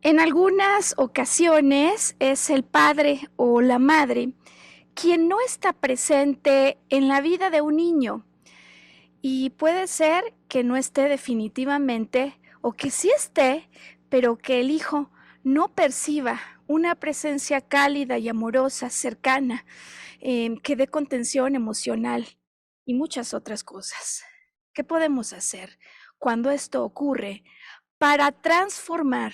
En algunas ocasiones es el padre o la madre quien no está presente en la vida de un niño y puede ser que no esté definitivamente o que sí esté, pero que el hijo no perciba una presencia cálida y amorosa, cercana, que dé contención emocional y muchas otras cosas. ¿Qué podemos hacer cuando esto ocurre para transformar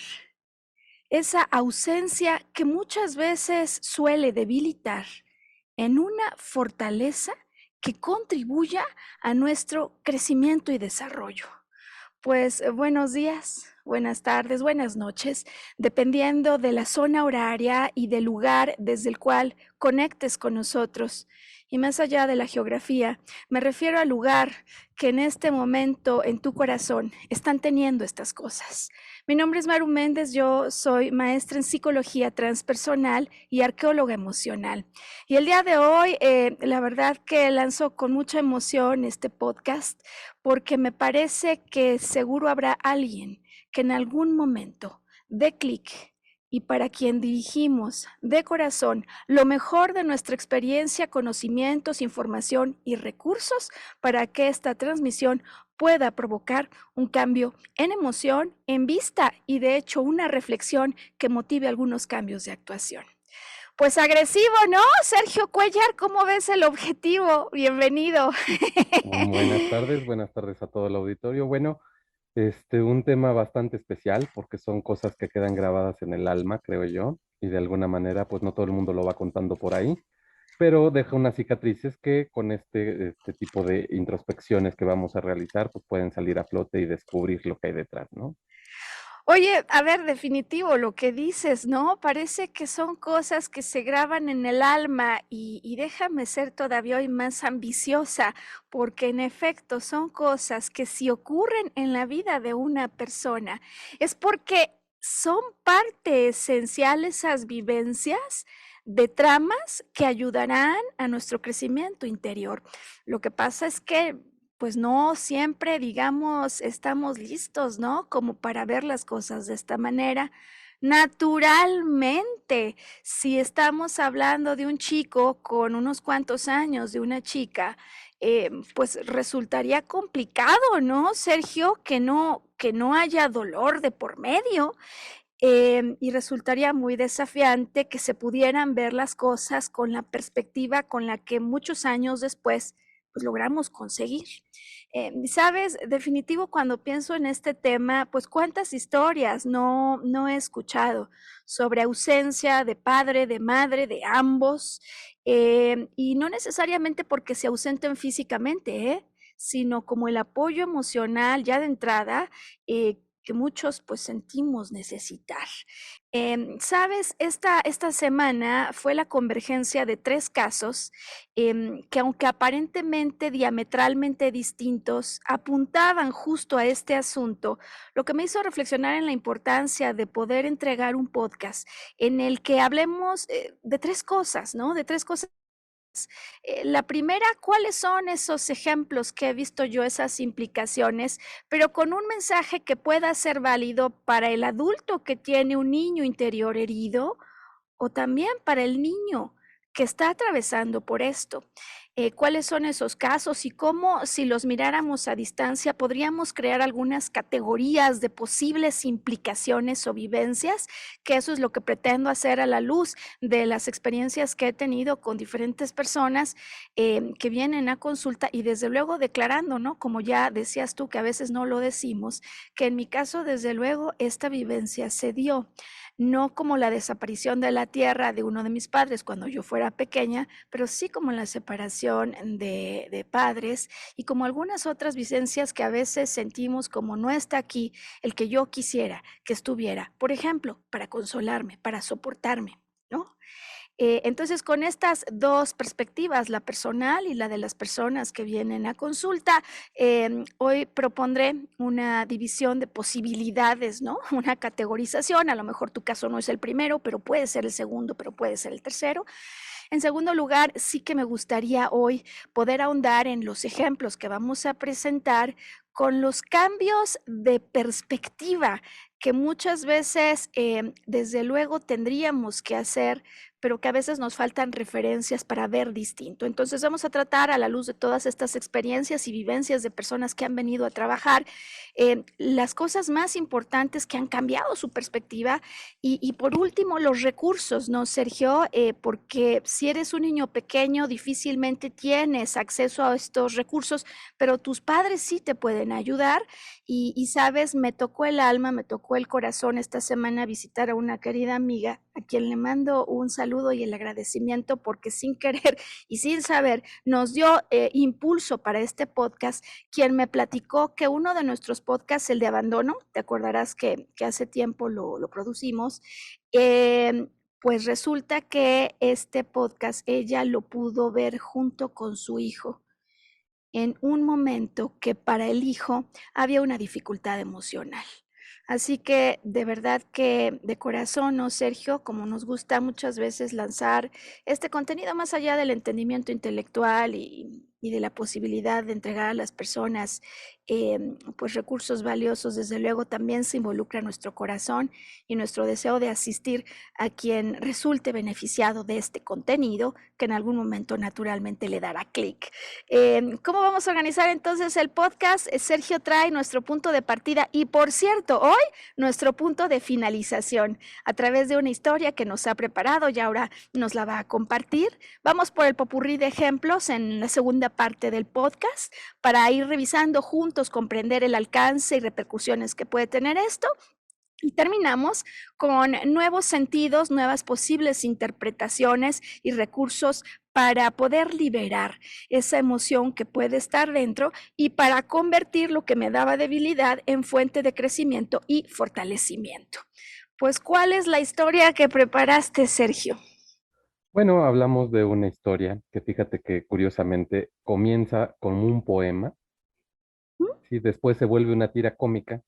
esa ausencia que muchas veces suele debilitar en una fortaleza que contribuya a nuestro crecimiento y desarrollo? Pues buenos días, buenas tardes, buenas noches, dependiendo de la zona horaria y del lugar desde el cual conectes con nosotros. Y más allá de la geografía, me refiero al lugar que en este momento en tu corazón están teniendo estas cosas. Mi nombre es Maru Méndez, yo soy maestra en psicología transpersonal y arqueóloga emocional. Y el día de hoy, la verdad que lanzo con mucha emoción este podcast porque me parece que seguro habrá alguien que en algún momento dé clic y para quien dirigimos de corazón lo mejor de nuestra experiencia, conocimientos, información y recursos para que esta transmisión pueda provocar un cambio en emoción, en vista y de hecho una reflexión que motive algunos cambios de actuación. Pues agresivo, ¿no? Sergio Cuellar, ¿cómo ves el objetivo? Bienvenido. Buenas tardes a todo el auditorio. Bueno, un tema bastante especial porque son cosas que quedan grabadas en el alma, creo yo, y de alguna manera, pues no todo el mundo lo va contando por ahí, pero deja unas cicatrices que con este tipo de introspecciones que vamos a realizar, pues pueden salir a flote y descubrir lo que hay detrás, ¿no? Oye, a ver, definitivo lo que dices, ¿no? Parece que son cosas que se graban en el alma y déjame ser todavía hoy más ambiciosa, porque en efecto son cosas que si ocurren en la vida de una persona es porque son parte esencial esas vivencias de tramas que ayudarán a nuestro crecimiento interior. Lo que pasa es que pues no siempre, digamos, estamos listos, ¿no? Como para ver las cosas de esta manera. Naturalmente, si estamos hablando de un chico con unos cuantos años, de una chica, pues resultaría complicado, ¿no, Sergio? Que no haya dolor de por medio. Y resultaría muy desafiante que se pudieran ver las cosas con la perspectiva con la que muchos años después pues logramos conseguir. Sabes, definitivo cuando pienso en este tema, pues cuántas historias no he escuchado sobre ausencia de padre, de madre, de ambos, y no necesariamente porque se ausenten físicamente, sino como el apoyo emocional ya de entrada, que muchos pues sentimos necesitar. Sabes, esta semana fue la convergencia de 3 casos que aunque aparentemente diametralmente distintos, apuntaban justo a este asunto, lo que me hizo reflexionar en la importancia de poder entregar un podcast en el que hablemos de 3 cosas, ¿no? De 3 cosas. La primera, ¿cuáles son esos ejemplos que he visto yo, esas implicaciones, pero con un mensaje que pueda ser válido para el adulto que tiene un niño interior herido o también para el niño que está atravesando por esto? ¿Cuáles son esos casos y cómo, si los miráramos a distancia, podríamos crear algunas categorías de posibles implicaciones o vivencias? Que eso es lo que pretendo hacer a la luz de las experiencias que he tenido con diferentes personas que vienen a consulta y desde luego declarando, ¿no? Como ya decías tú, que a veces no lo decimos, que en mi caso, desde luego, esta vivencia se dio no como la desaparición de la tierra de uno de mis padres cuando yo fuera pequeña, pero sí como la separación de padres y como algunas otras vivencias que a veces sentimos como no está aquí el que yo quisiera que estuviera, por ejemplo, para consolarme, para soportarme, ¿no? Entonces, con estas dos perspectivas, la personal y la de las personas que vienen a consulta, hoy propondré una división de posibilidades, ¿no? Una categorización, a lo mejor tu caso no es el primero, pero puede ser el segundo, pero puede ser el tercero. En segundo lugar, sí que me gustaría hoy poder ahondar en los ejemplos que vamos a presentar con los cambios de perspectiva que muchas veces, desde luego tendríamos que hacer, pero que a veces nos faltan referencias para ver distinto. Entonces vamos a tratar a la luz de todas estas experiencias y vivencias de personas que han venido a trabajar, las cosas más importantes que han cambiado su perspectiva y por último los recursos, ¿no, Sergio? Porque si eres un niño pequeño difícilmente tienes acceso a estos recursos, pero tus padres sí te pueden ayudar y sabes, me tocó el alma, me tocó el corazón esta semana visitar a una querida amiga a quien le mando un saludo y el agradecimiento porque sin querer y sin saber nos dio impulso para este podcast, quien me platicó que uno de nuestros podcasts, el de Abandono, te acordarás que hace tiempo lo producimos, pues resulta que este podcast ella lo pudo ver junto con su hijo en un momento que para el hijo había una dificultad emocional. Así que de verdad que de corazón, ¿no, Sergio? Como nos gusta muchas veces lanzar este contenido más allá del entendimiento intelectual y de la posibilidad de entregar a las personas pues recursos valiosos, desde luego también se involucra nuestro corazón y nuestro deseo de asistir a quien resulte beneficiado de este contenido, que en algún momento naturalmente le dará clic. ¿Cómo vamos a organizar entonces el podcast? Sergio trae nuestro punto de partida y, por cierto, hoy nuestro punto de finalización a través de una historia que nos ha preparado y ahora nos la va a compartir. Vamos por el popurrí de ejemplos en la segunda parte del podcast para ir revisando juntos, comprender el alcance y repercusiones que puede tener esto. Y terminamos con nuevos sentidos, nuevas posibles interpretaciones y recursos para poder liberar esa emoción que puede estar dentro y para convertir lo que me daba debilidad en fuente de crecimiento y fortalecimiento. Pues, ¿cuál es la historia que preparaste, Sergio? Bueno, hablamos de una historia que fíjate que curiosamente comienza como un poema, ¿sí? Después se vuelve una tira cómica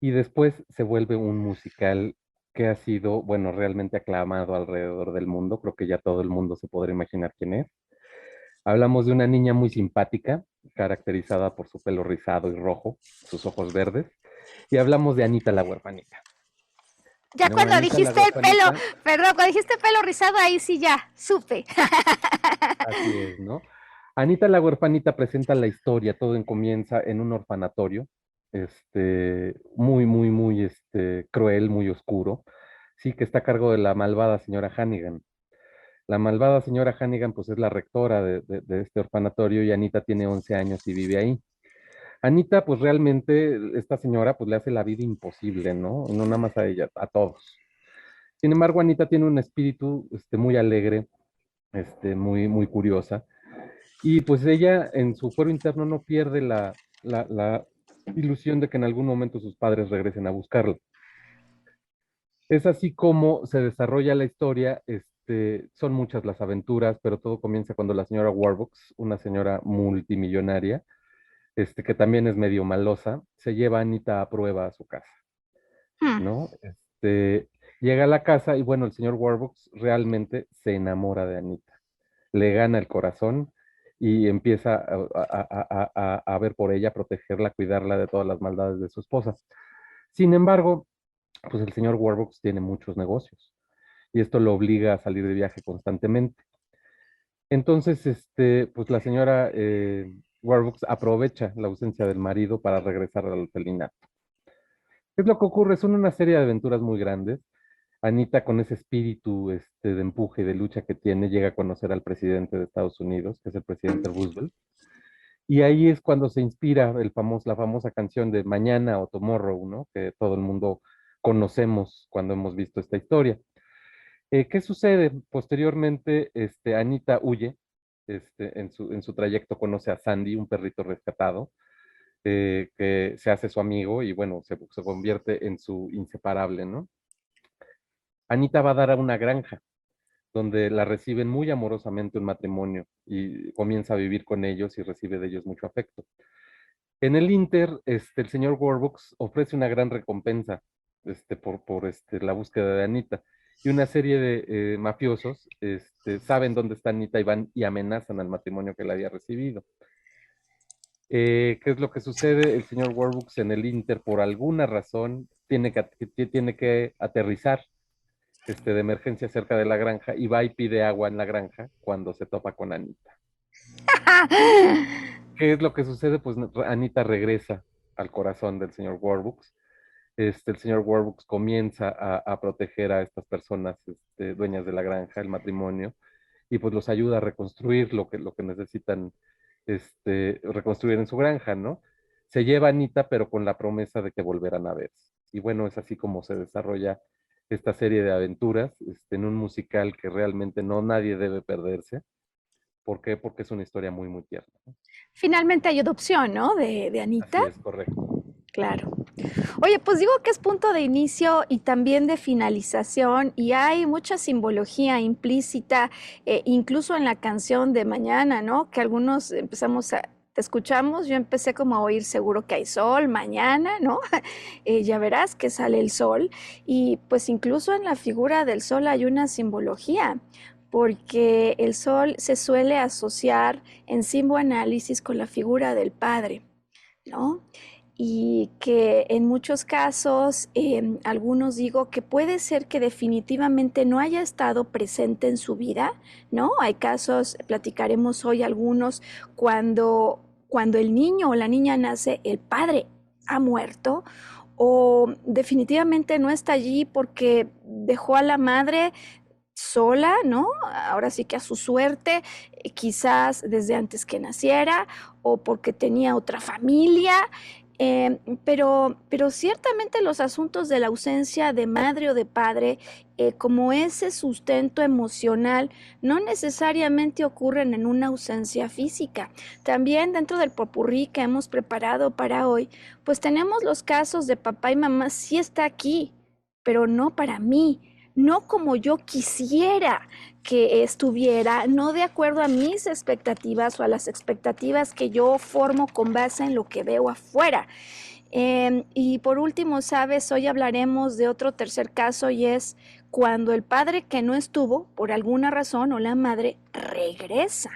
y después se vuelve un musical que ha sido, bueno, realmente aclamado alrededor del mundo. Creo que ya todo el mundo se podrá imaginar quién es. Hablamos de una niña muy simpática, caracterizada por su pelo rizado y rojo, sus ojos verdes, y hablamos de Anita la huerfanita. Ya ¿No? cuando Anita la dijiste el pelo, huerfanita, perdón, cuando dijiste pelo rizado, ahí sí ya supe. así es, ¿no? Anita la huerfanita presenta la historia, todo comienza en un orfanatorio, muy, muy, muy, cruel, muy oscuro, sí, que está a cargo de la malvada señora Hannigan. La malvada señora Hannigan, pues es la rectora de este orfanatorio y Anita tiene 11 años y vive ahí. Anita, pues realmente, esta señora, pues le hace la vida imposible, ¿no? No nada más a ella, a todos. Sin embargo, Anita tiene un espíritu, muy alegre, muy, muy curiosa. Y pues ella en su fuero interno no pierde la ilusión de que en algún momento sus padres regresen a buscarla. Es así como se desarrolla la historia, son muchas las aventuras, pero todo comienza cuando la señora Warbucks, una señora multimillonaria, que también es medio malosa, se lleva a Anita a prueba a su casa, Hmm. ¿no? Llega a la casa y bueno, el señor Warbucks realmente se enamora de Anita, le gana el corazón y empieza a ver por ella, protegerla, cuidarla de todas las maldades de su esposa. Sin embargo, pues el señor Warbucks tiene muchos negocios y esto lo obliga a salir de viaje constantemente. Entonces, pues la señora Warbucks aprovecha la ausencia del marido para regresar al orfelinato. ¿Qué es lo que ocurre? Son una serie de aventuras muy grandes. Anita, con ese espíritu de empuje y de lucha que tiene, llega a conocer al presidente de Estados Unidos, que es el presidente Roosevelt. Y ahí es cuando se inspira la famosa canción de Mañana o Tomorrow, ¿no? Que todo el mundo conocemos cuando hemos visto esta historia. ¿Qué sucede? Posteriormente, Anita huye, en su trayecto conoce a Sandy, un perrito rescatado, que se hace su amigo y bueno, se convierte en su inseparable, ¿no? Anita va a dar a una granja donde la reciben muy amorosamente un matrimonio y comienza a vivir con ellos y recibe de ellos mucho afecto. En el Inter, el señor Warbucks ofrece una gran recompensa por la búsqueda de Anita. Y una serie de mafiosos saben dónde está Anita y van y amenazan al matrimonio que la había recibido. ¿Qué es lo que sucede? El señor Warbucks en el Inter, por alguna razón, tiene que aterrizar de emergencia cerca de la granja y va y pide agua en la granja cuando se topa con Anita. ¿Qué es lo que sucede? Pues Anita regresa al corazón del señor Warbucks. El señor Warbucks comienza a proteger a estas personas dueñas de la granja, el matrimonio, y pues los ayuda a reconstruir lo que necesitan reconstruir en su granja, ¿no? Se lleva a Anita, pero con la promesa de que volverán a verse. Y bueno, es así como se desarrolla esta serie de aventuras en un musical que realmente no nadie debe perderse. ¿Por qué? Porque es una historia muy, muy tierna, ¿no? Finalmente hay adopción, ¿no? De Anita. Así es, correcto. Claro. Oye, pues digo que es punto de inicio y también de finalización y hay mucha simbología implícita, incluso en la canción de Mañana, ¿no? Que algunos empezamos a, te escuchamos, yo empecé como a oír seguro que hay sol mañana, ¿no? Ya verás que sale el sol y pues incluso en la figura del sol hay una simbología porque el sol se suele asociar en psicoanálisis con la figura del padre, ¿no? Y que en muchos casos, algunos digo que puede ser que definitivamente no haya estado presente en su vida, ¿no? Hay casos, platicaremos hoy algunos, cuando el niño o la niña nace, el padre ha muerto o definitivamente no está allí porque dejó a la madre sola, ¿no? Ahora sí que a su suerte, quizás desde antes que naciera o porque tenía otra familia, pero ciertamente los asuntos de la ausencia de madre o de padre, como ese sustento emocional, no necesariamente ocurren en una ausencia física. También dentro del popurrí que hemos preparado para hoy, pues tenemos los casos de papá y mamá, sí está aquí, pero no para mí, no como yo quisiera que estuviera, no de acuerdo a mis expectativas o a las expectativas que yo formo con base en lo que veo afuera. Y por último, sabes, hoy hablaremos de otro tercer caso y es cuando el padre que no estuvo, por alguna razón, o la madre, regresa.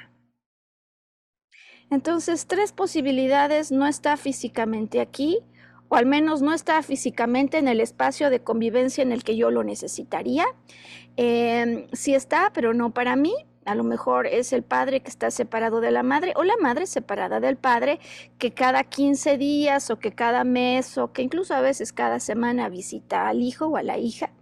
Entonces, tres posibilidades: no está físicamente aquí, o al menos no está físicamente en el espacio de convivencia en el que yo lo necesitaría. Sí está, pero no para mí. A lo mejor es el padre que está separado de la madre o la madre separada del padre, que cada 15 días o que cada mes o que incluso a veces cada semana visita al hijo o a la hija.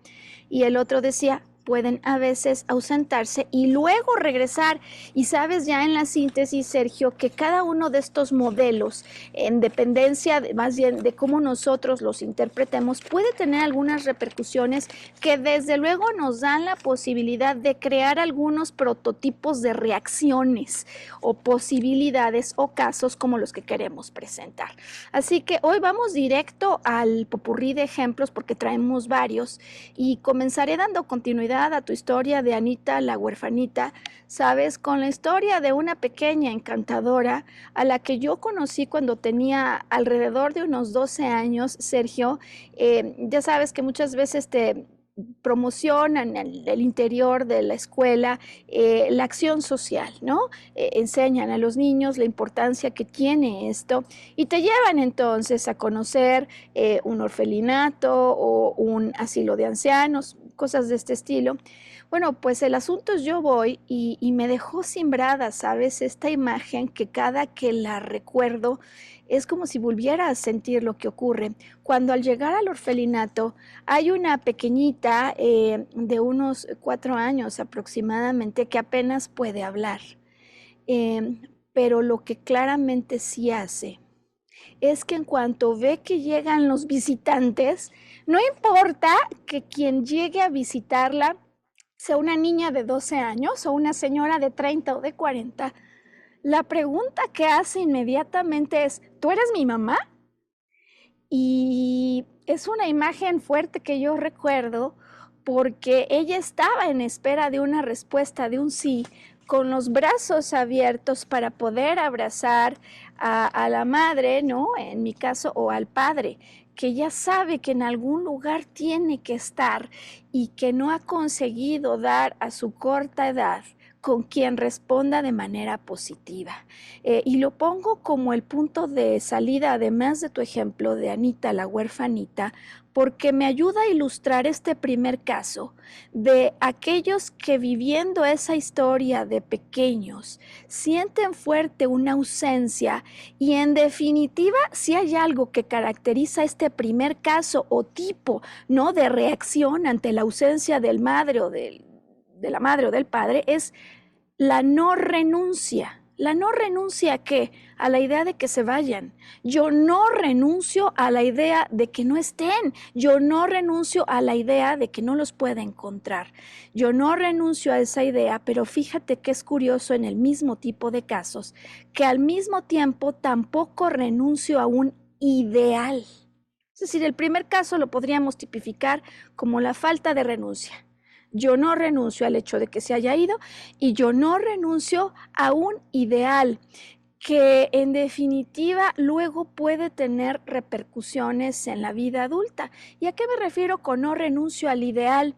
Y el otro decía, pueden a veces ausentarse y luego regresar. Y sabes ya en la síntesis, Sergio, que cada uno de estos modelos, en dependencia más bien de cómo nosotros los interpretemos, puede tener algunas repercusiones que desde luego nos dan la posibilidad de crear algunos prototipos de reacciones o posibilidades o casos como los que queremos presentar. Así que hoy vamos directo al popurrí de ejemplos porque traemos varios y comenzaré dando continuidad a tu historia de Anita la huerfanita, sabes, con la historia de una pequeña encantadora a la que yo conocí cuando tenía alrededor de unos 12 años, Sergio. Ya sabes que muchas veces te promocionan en el interior de la escuela la acción social, ¿no? Enseñan a los niños la importancia que tiene esto y te llevan entonces a conocer un orfelinato o un asilo de ancianos, cosas de este estilo. Bueno, pues el asunto es yo voy y me dejó simbrada, ¿sabes? Esta imagen que cada que la recuerdo es como si volviera a sentir lo que ocurre. Cuando al llegar al orfelinato hay una pequeñita de unos 4 años aproximadamente que apenas puede hablar, pero lo que claramente sí hace es que en cuanto ve que llegan los visitantes, no importa que quien llegue a visitarla sea una niña de 12 años o una señora de 30 o de 40, la pregunta que hace inmediatamente es, ¿tú eres mi mamá? Y es una imagen fuerte que yo recuerdo porque ella estaba en espera de una respuesta, de un sí, con los brazos abiertos para poder abrazar a la madre, ¿no? En mi caso, o al padre, que ya sabe que en algún lugar tiene que estar y que no ha conseguido dar a su corta edad con quien responda de manera positiva. Y lo pongo como el punto de salida, además de tu ejemplo de Anita la huerfanita, porque me ayuda a ilustrar este primer caso de aquellos que viviendo esa historia de pequeños sienten fuerte una ausencia y en definitiva si hay algo que caracteriza este primer caso o tipo, ¿no?, de reacción ante la ausencia del madre o de la madre o del padre es la no renuncia. ¿La no renuncia a qué? A la idea de que se vayan. Yo no renuncio a la idea de que no estén. Yo no renuncio a la idea de que no los pueda encontrar. Yo no renuncio a esa idea, pero fíjate que es curioso en el mismo tipo de casos, que al mismo tiempo tampoco renuncio a un ideal. Es decir, el primer caso lo podríamos tipificar como la falta de renuncia. Yo no renuncio al hecho de que se haya ido y yo no renuncio a un ideal que en definitiva luego puede tener repercusiones en la vida adulta. ¿Y a qué me refiero con no renuncio al ideal?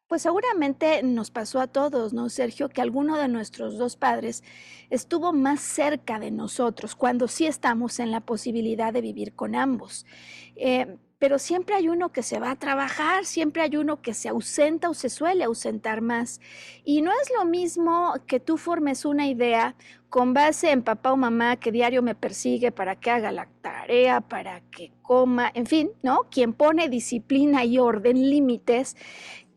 Pues seguramente nos pasó a todos, ¿no, Sergio? Que alguno de nuestros dos padres estuvo más cerca de nosotros cuando sí estamos en la posibilidad de vivir con ambos. Pero siempre hay uno que se va a trabajar, siempre hay uno que se ausenta o se suele ausentar más. Y no es lo mismo que tú formes una idea con base en papá o mamá que diario me persigue para que haga la tarea, para que coma, en fin, ¿no? Quien pone disciplina y orden, límites,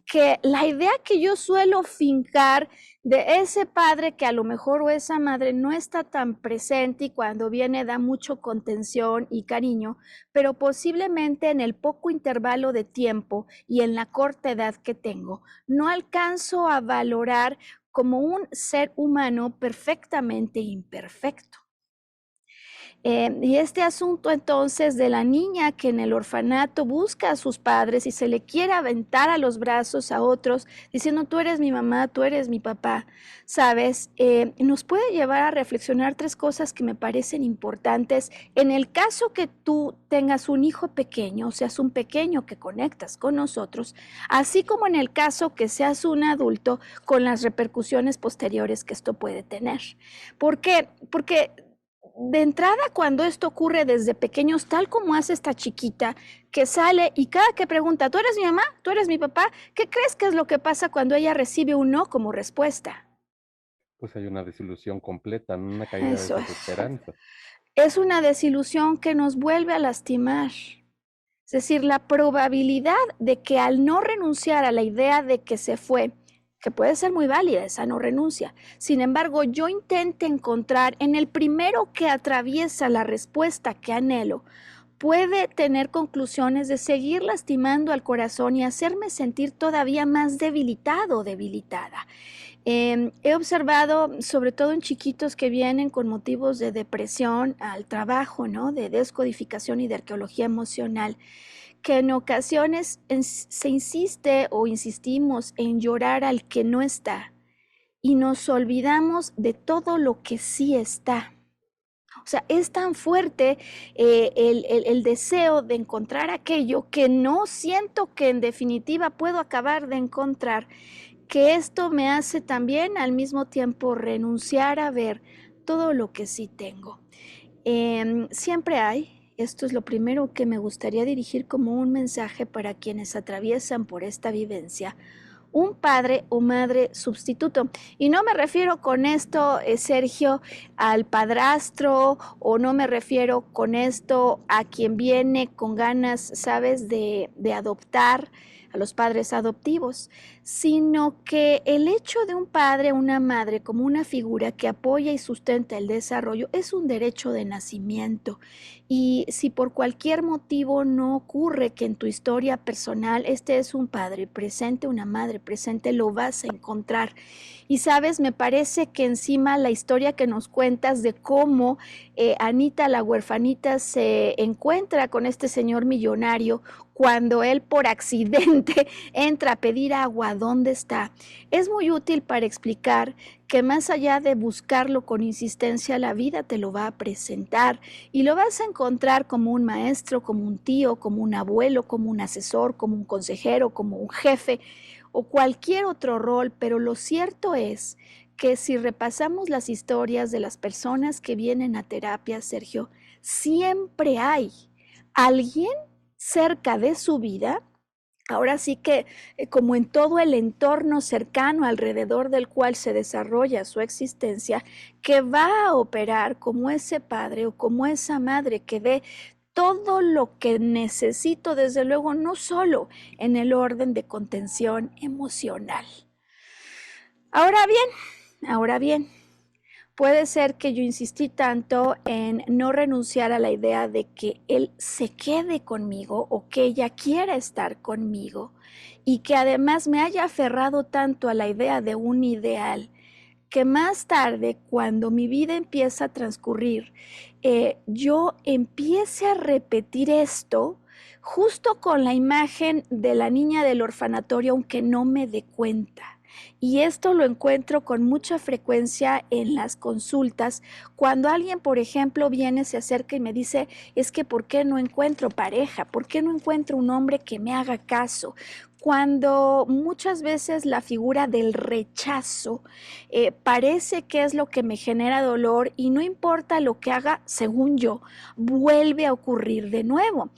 que la idea que yo suelo fincar de ese padre que a lo mejor o esa madre no está tan presente y cuando viene da mucho contención y cariño, pero posiblemente en el poco intervalo de tiempo y en la corta edad que tengo, no alcanzo a valorar como un ser humano perfectamente imperfecto. Y este asunto entonces de la niña que en el orfanato busca a sus padres y se le quiere aventar a los brazos a otros diciendo tú eres mi mamá, tú eres mi papá, ¿sabes? Nos puede llevar a reflexionar tres cosas que me parecen importantes. En el caso que tú tengas un hijo pequeño, o seas un pequeño que conectas con nosotros, así como en el caso que seas un adulto con las repercusiones posteriores que esto puede tener. ¿Por qué? Porque de entrada, cuando esto ocurre desde pequeños, tal como hace esta chiquita que sale y cada que pregunta, ¿tú eres mi mamá? ¿Tú eres mi papá? ¿Qué crees que es lo que pasa cuando ella recibe un no como respuesta? Pues hay una desilusión completa, ¿no? Una caída de Eso esas esperanzas. es una desilusión que nos vuelve a lastimar. Es decir, la probabilidad de que al no renunciar a la idea de que se fue, que puede ser muy válida esa no renuncia, sin embargo, yo intente encontrar en el primero que atraviesa la respuesta que anhelo, puede tener conclusiones de seguir lastimando al corazón y hacerme sentir todavía más debilitado o debilitada. He observado, sobre todo en chiquitos que vienen con motivos de depresión al trabajo, ¿no? De descodificación y de arqueología emocional, que en ocasiones se insiste o insistimos en llorar al que no está y nos olvidamos de todo lo que sí está. O sea, es tan fuerte el deseo de encontrar aquello que no siento que en definitiva puedo acabar de encontrar, que esto me hace también al mismo tiempo renunciar a ver todo lo que sí tengo. Siempre hay, esto es lo primero que me gustaría dirigir como un mensaje para quienes atraviesan por esta vivencia, un padre o madre sustituto. Y no me refiero con esto, Sergio, al padrastro, o no me refiero con esto a quien viene con ganas, sabes, de adoptar a los padres adoptivos, sino que el hecho de un padre o una madre como una figura que apoya y sustenta el desarrollo es un derecho de nacimiento. Y si por cualquier motivo no ocurre que en tu historia personal este es un padre presente, una madre presente, lo vas a encontrar. Y sabes, me parece que encima la historia que nos cuentas de cómo Anita la huerfanita se encuentra con este señor millonario cuando él por accidente entra a pedir agua, ¿dónde está? Es muy útil para explicar que más allá de buscarlo con insistencia, la vida te lo va a presentar y lo vas a encontrar como un maestro, como un tío, como un abuelo, como un asesor, como un consejero, como un jefe o cualquier otro rol, pero lo cierto es que si repasamos las historias de las personas que vienen a terapia, Sergio, siempre hay alguien cerca de su vida, ahora sí que como en todo el entorno cercano alrededor del cual se desarrolla su existencia, que va a operar como ese padre o como esa madre que ve todo lo que necesito, desde luego, no solo en el orden de contención emocional. Ahora bien, puede ser que yo insistí tanto en no renunciar a la idea de que él se quede conmigo o que ella quiera estar conmigo y que además me haya aferrado tanto a la idea de un ideal que más tarde, cuando mi vida empieza a transcurrir, yo empiece a repetir esto justo con la imagen de la niña del orfanatorio, aunque no me dé cuenta. Y esto lo encuentro con mucha frecuencia en las consultas, cuando alguien, por ejemplo, viene, se acerca y me dice, es que ¿por qué no encuentro pareja? ¿Por qué no encuentro un hombre que me haga caso? Cuando muchas veces la figura del rechazo parece que es lo que me genera dolor y no importa lo que haga, según yo, vuelve a ocurrir de nuevo.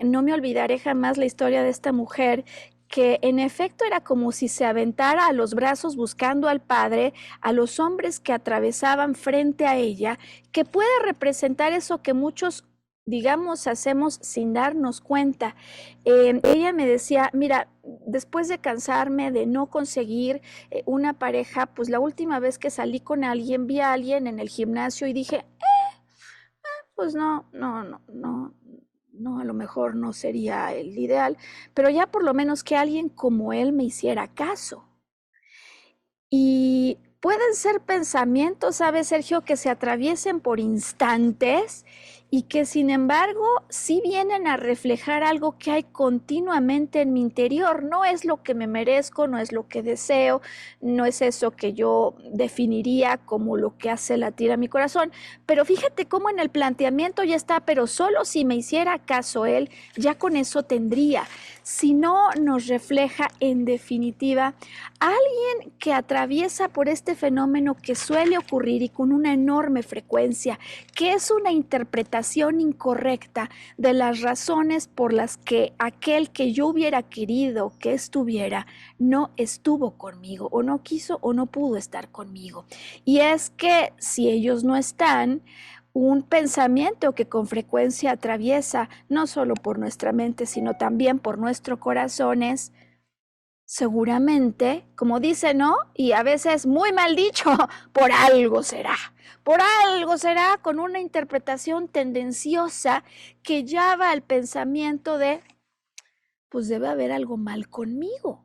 No me olvidaré jamás la historia de esta mujer que en efecto era como si se aventara a los brazos buscando al padre, a los hombres que atravesaban frente a ella, que puede representar eso que muchos, digamos, hacemos sin darnos cuenta. Ella me decía, mira, después de cansarme de no conseguir una pareja, pues la última vez que salí con alguien, vi a alguien en el gimnasio y dije, pues no, a lo mejor no sería el ideal, pero ya por lo menos que alguien como él me hiciera caso. Y pueden ser pensamientos, ¿sabes, Sergio?, que se atraviesen por instantes y que sin embargo sí vienen a reflejar algo que hay continuamente en mi interior. No es lo que me merezco, no es lo que deseo, no es eso que yo definiría como lo que hace latir a mi corazón. Pero fíjate cómo en el planteamiento ya está, pero solo si me hiciera caso él, ya con eso tendría. Si no, nos refleja en definitiva alguien que atraviesa por este fenómeno que suele ocurrir y con una enorme frecuencia, que es una interpretación incorrecta de las razones por las que aquel que yo hubiera querido que estuviera no estuvo conmigo o no quiso o no pudo estar conmigo. Y es que si ellos no están, un pensamiento que con frecuencia atraviesa no solo por nuestra mente, sino también por nuestro corazón es, seguramente, como dice, ¿no? Y a veces muy mal dicho, por algo será, con una interpretación tendenciosa que lleva al pensamiento de, pues debe haber algo mal conmigo.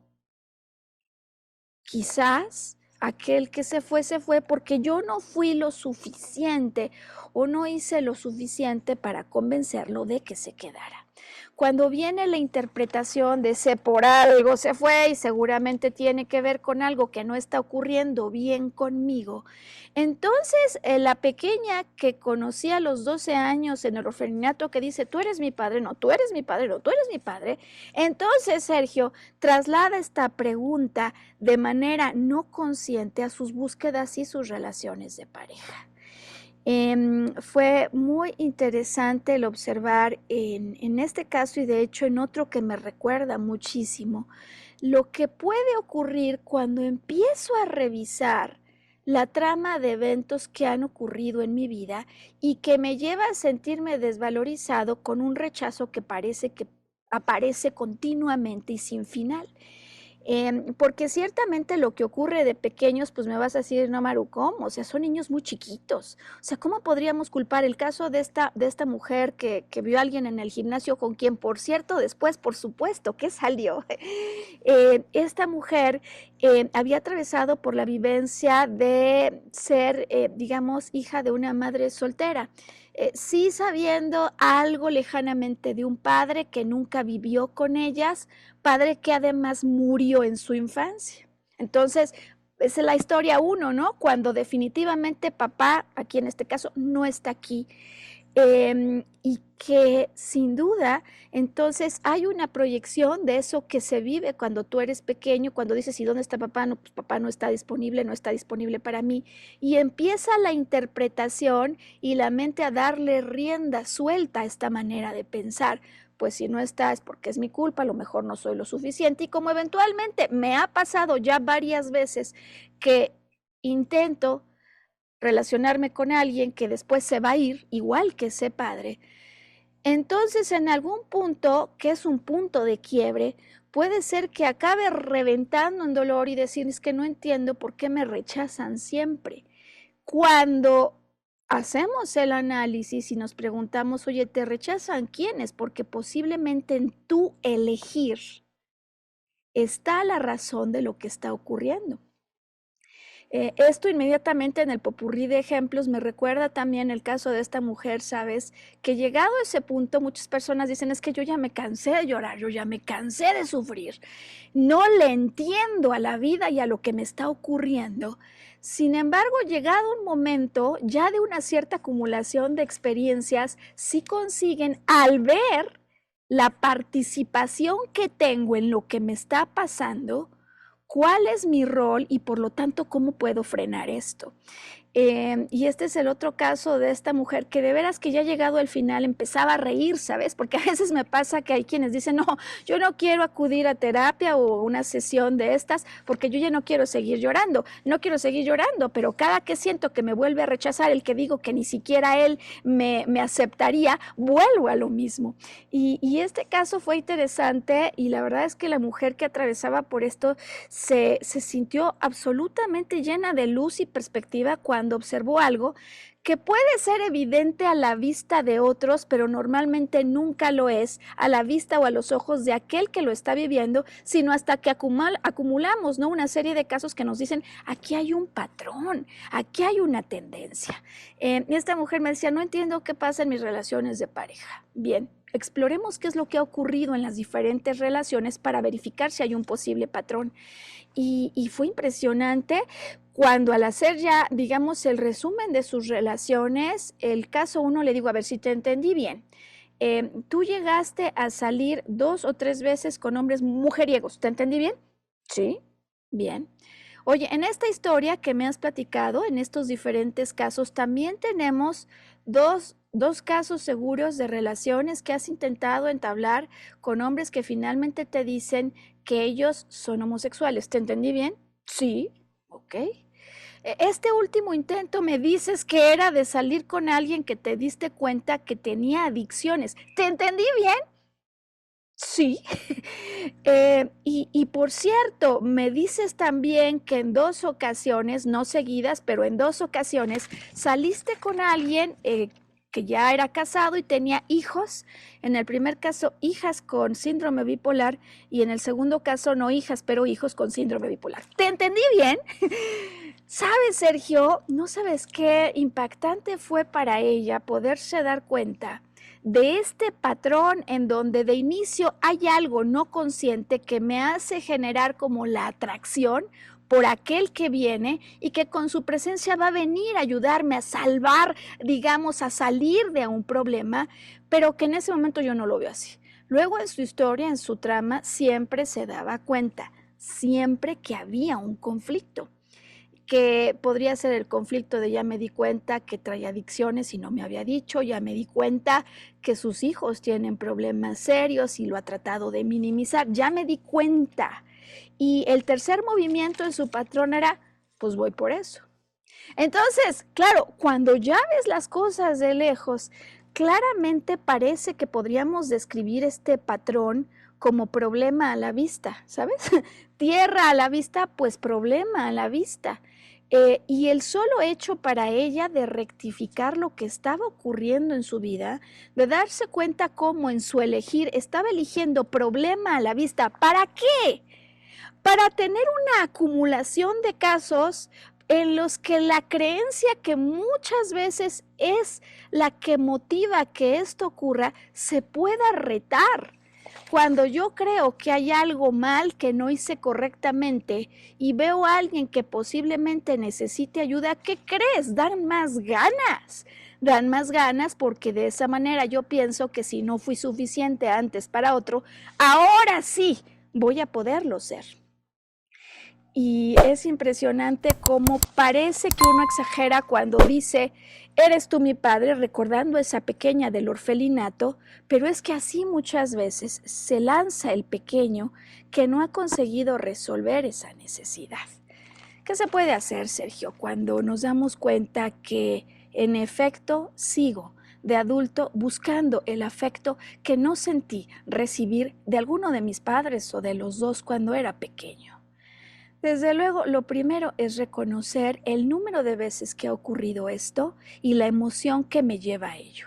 Quizás aquel que se fue porque yo no fui lo suficiente o no hice lo suficiente para convencerlo de que se quedara. Cuando viene la interpretación de ese por algo se fue y seguramente tiene que ver con algo que no está ocurriendo bien conmigo, entonces la pequeña que conocí a los 12 años en el orfanato que dice, tú eres mi padre, no, tú eres mi padre, no, tú eres mi padre, entonces Sergio traslada esta pregunta de manera no consciente a sus búsquedas y sus relaciones de pareja. Fue muy interesante el observar en este caso y de hecho en otro que me recuerda muchísimo, lo que puede ocurrir cuando empiezo a revisar la trama de eventos que han ocurrido en mi vida y que me lleva a sentirme desvalorizado con un rechazo que parece que aparece continuamente y sin final. Porque ciertamente lo que ocurre de pequeños, pues me vas a decir, no, Maru, ¿cómo? O sea, son niños muy chiquitos. O sea, ¿cómo podríamos culpar el caso de esta mujer que vio a alguien en el gimnasio con quien, por cierto, después, por supuesto, que salió? Esta mujer había atravesado por la vivencia de ser, digamos, hija de una madre soltera. Sí sabiendo algo lejanamente de un padre que nunca vivió con ellas, padre que además murió en su infancia. Entonces, es la historia uno, ¿no? Cuando definitivamente papá, aquí en este caso, no está aquí. Y que sin duda, entonces hay una proyección de eso que se vive cuando tú eres pequeño, cuando dices, ¿y dónde está papá? No, pues papá no está disponible para mí. Y empieza la interpretación y la mente a darle rienda suelta a esta manera de pensar. pues si no está es porque es mi culpa, a lo mejor no soy lo suficiente, y como eventualmente me ha pasado ya varias veces que intento relacionarme con alguien que después se va a ir, igual que ese padre, entonces en algún punto, que es un punto de quiebre, puede ser que acabe reventando en dolor y decir, es que no entiendo por qué me rechazan siempre. Cuando hacemos el análisis y nos preguntamos, oye, ¿te rechazan quiénes? Porque posiblemente en tu elegir está la razón de lo que está ocurriendo. Esto inmediatamente en el popurrí de ejemplos me recuerda también el caso de esta mujer, ¿sabes? Que llegado a ese punto muchas personas dicen, es que yo ya me cansé de llorar, yo ya me cansé de sufrir, no le entiendo a la vida y a lo que me está ocurriendo. Sin embargo, llegado un momento ya de una cierta acumulación de experiencias, sí consiguen al ver la participación que tengo en lo que me está pasando, cuál es mi rol y por lo tanto cómo puedo frenar esto. Y este es el otro caso de esta mujer que de veras que ya llegado al final empezaba a reír, ¿sabes? Porque a veces me pasa que hay quienes dicen, no, yo no quiero acudir a terapia o una sesión de estas porque yo ya no quiero seguir llorando, no quiero seguir llorando, pero cada que siento que me vuelve a rechazar el que digo que ni siquiera él me aceptaría, vuelvo a lo mismo. Y este caso fue interesante y la verdad es que la mujer que atravesaba por esto se sintió absolutamente llena de luz y perspectiva cuando observó algo que puede ser evidente a la vista de otros, pero normalmente nunca lo es a la vista o a los ojos de aquel que lo está viviendo, sino hasta que acumulamos, ¿no?, una serie de casos que nos dicen, aquí hay un patrón, aquí hay una tendencia. Y esta mujer me decía, no entiendo qué pasa en mis relaciones de pareja. Bien, exploremos qué es lo que ha ocurrido en las diferentes relaciones para verificar si hay un posible patrón. Y fue impresionante cuando al hacer ya, digamos, el resumen de sus relaciones, el caso 1 le digo, a ver si te entendí bien. Tú llegaste a salir 2 o 3 veces con hombres mujeriegos, ¿te entendí bien? Sí, bien. Oye, en esta historia que me has platicado, en estos diferentes casos, también tenemos dos casos seguros de relaciones que has intentado entablar con hombres que finalmente te dicen que ellos son homosexuales. ¿Te entendí bien? Sí, ok. Este último intento me dices que era de salir con alguien que te diste cuenta que tenía adicciones. ¿Te entendí bien? Sí. Y por cierto, me dices también que en 2 ocasiones, no seguidas, pero en 2 ocasiones, saliste con alguien que ya era casado y tenía hijos. En el primer caso, hijas con síndrome bipolar, y en el segundo caso, no hijas, pero hijos con síndrome bipolar. ¿Te entendí bien? ¿Sabes, Sergio? No sabes qué impactante fue para ella poderse dar cuenta de este patrón en donde de inicio hay algo no consciente que me hace generar como la atracción por aquel que viene y que con su presencia va a venir a ayudarme a salvar, digamos, a salir de un problema, pero que en ese momento yo no lo veo así. Luego en su historia, en su trama, siempre se daba cuenta, siempre que había un conflicto, que podría ser el conflicto de ya me di cuenta que trae adicciones y no me había dicho, ya me di cuenta que sus hijos tienen problemas serios y lo ha tratado de minimizar, ya me di cuenta. Y el tercer movimiento en su patrón era, pues voy por eso. Entonces, claro, cuando ya ves las cosas de lejos, claramente parece que podríamos describir este patrón como problema a la vista, ¿sabes? Tierra a la vista, pues problema a la vista. Y el solo hecho para ella de rectificar lo que estaba ocurriendo en su vida, de darse cuenta cómo en su elegir estaba eligiendo problema a la vista. ¿Para qué? Para tener una acumulación de casos en los que la creencia que muchas veces es la que motiva que esto ocurra se pueda retar. Cuando yo creo que hay algo mal que no hice correctamente y veo a alguien que posiblemente necesite ayuda, ¿qué crees? Dan más ganas. Dan más ganas porque de esa manera yo pienso que si no fui suficiente antes para otro, ahora sí voy a poderlo ser. Y es impresionante cómo parece que uno exagera cuando dice, Eres tú mi padre, recordando a esa pequeña del orfelinato, pero es que así muchas veces se lanza el pequeño que no ha conseguido resolver esa necesidad. ¿Qué se puede hacer, Sergio, cuando nos damos cuenta que en efecto sigo de adulto buscando el afecto que no sentí recibir de alguno de mis padres o de los dos cuando era pequeño? Desde luego, lo primero es reconocer el número de veces que ha ocurrido esto y la emoción que me lleva a ello.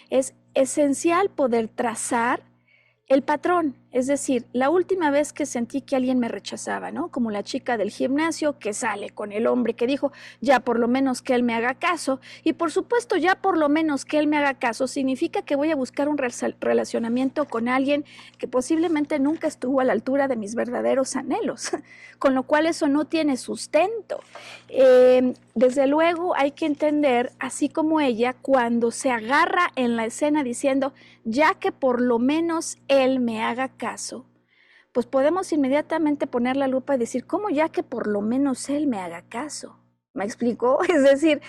Es esencial poder trazar el patrón, es decir, la última vez que sentí que alguien me rechazaba, ¿no? Como la chica del gimnasio que sale con el hombre que dijo, ya por lo menos que él me haga caso. Y por supuesto, ya por lo menos que él me haga caso significa que voy a buscar un relacionamiento con alguien que posiblemente nunca estuvo a la altura de mis verdaderos anhelos, con lo cual eso no tiene sustento. Desde luego hay que entender, así como ella, cuando se agarra en la escena diciendo, ya que por lo menos él me haga caso, pues podemos inmediatamente poner la lupa y decir, ¿cómo ya que por lo menos él me haga caso? ¿Me explicó? Es decir,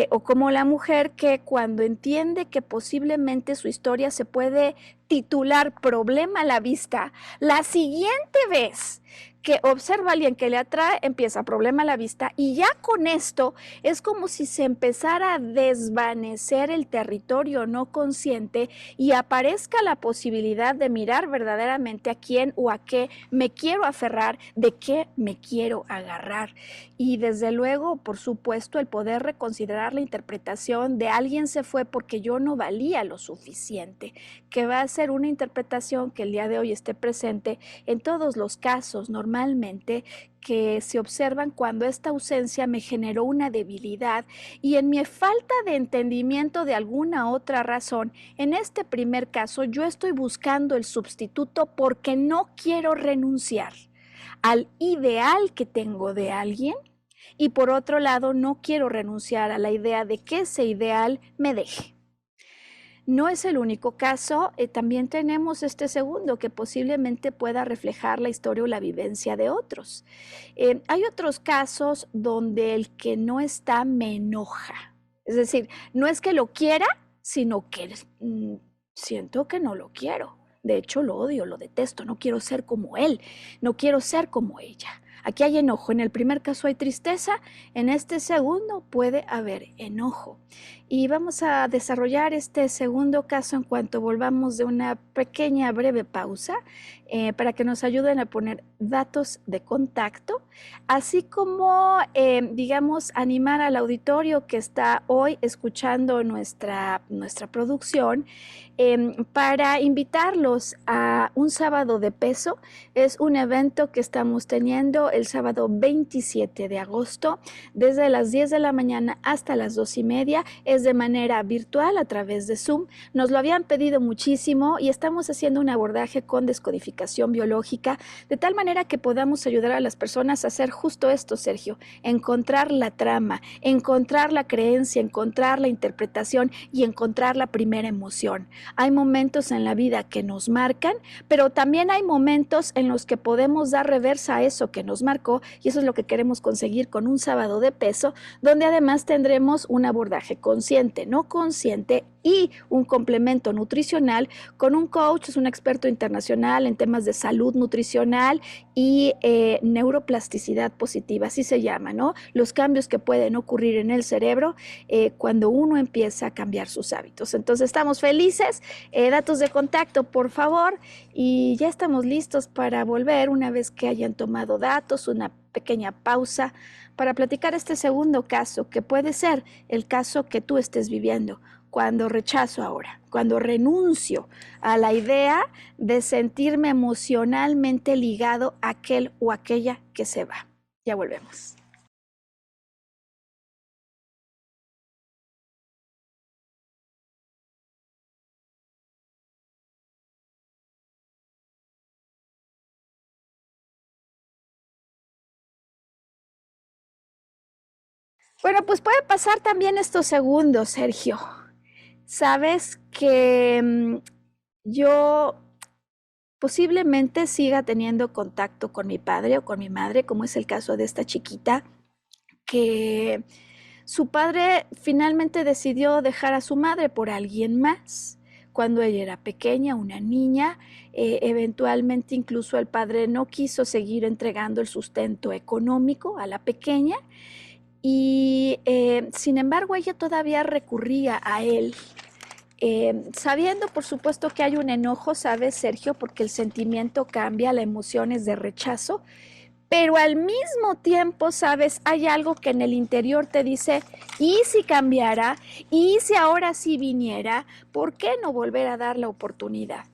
o como la mujer que cuando entiende que posiblemente su historia se puede titular problema a la vista, la siguiente vez que observa a alguien que le atrae, empieza problema a la vista y ya con esto es como si se empezara a desvanecer el territorio no consciente y aparezca la posibilidad de mirar verdaderamente a quién o a qué me quiero aferrar, de qué me quiero agarrar. Y desde luego, por supuesto, el poder reconsiderar la interpretación de alguien se fue porque yo no valía lo suficiente, que va a ser una interpretación que el día de hoy esté presente en todos los casos normalmente que se observan cuando esta ausencia me generó una debilidad y en mi falta de entendimiento de alguna otra razón, en este primer caso yo estoy buscando el sustituto porque no quiero renunciar al ideal que tengo de alguien y por otro lado no quiero renunciar a la idea de que ese ideal me deje. No es el único caso, también tenemos este segundo que posiblemente pueda reflejar la historia o la vivencia de otros. Hay otros casos donde el que no está me enoja. Es decir, no es que lo quiera, sino que siento que no lo quiero. De hecho, lo odio, lo detesto, no quiero ser como él, no quiero ser como ella. Aquí hay enojo, en el primer caso hay tristeza, en este segundo puede haber enojo. Y vamos a desarrollar este segundo caso en cuanto volvamos de una pequeña breve pausa para que nos ayuden a poner datos de contacto, así como, digamos, animar al auditorio que está hoy escuchando nuestra producción para invitarlos a un sábado de peso. Es un evento que estamos teniendo el sábado 27 de agosto, desde las 10 de la mañana hasta las 2:30. Es de manera virtual a través de Zoom. Nos lo habían pedido muchísimo y estamos haciendo un abordaje con descodificación biológica, de tal manera que podamos ayudar a las personas a hacer justo esto, Sergio, encontrar la trama, encontrar la creencia, encontrar la interpretación y encontrar la primera emoción. Hay momentos en la vida que nos marcan, pero también hay momentos en los que podemos dar reversa a eso que nos marcó y eso es lo que queremos conseguir con un sábado de peso, donde además tendremos un abordaje consciente, no consciente y un complemento nutricional con un coach, es un experto internacional en temas de salud nutricional y neuroplasticidad positiva, así se llama, ¿no? Los cambios que pueden ocurrir en el cerebro cuando uno empieza a cambiar sus hábitos. Entonces estamos felices, datos de contacto por favor y ya estamos listos para volver una vez que hayan tomado datos, una pequeña pausa para platicar este segundo caso que puede ser el caso que tú estés viviendo. Cuando rechazo ahora, cuando renuncio a la idea de sentirme emocionalmente ligado a aquel o aquella que se va. Ya volvemos. Bueno, pues puede pasar también estos segundos, Sergio. Sabes que yo posiblemente siga teniendo contacto con mi padre o con mi madre, como es el caso de esta chiquita, que su padre finalmente decidió dejar a su madre por alguien más. Cuando ella era pequeña, una niña, eventualmente incluso el padre no quiso seguir entregando el sustento económico a la pequeña y sin embargo ella todavía recurría a él. Sabiendo, por supuesto, que hay un enojo, ¿sabes, Sergio? Porque el sentimiento cambia, la emoción es de rechazo, pero al mismo tiempo, ¿sabes? Hay algo que en el interior te dice, ¿y si cambiara? ¿Y si ahora sí viniera? ¿Por qué no volver a dar la oportunidad?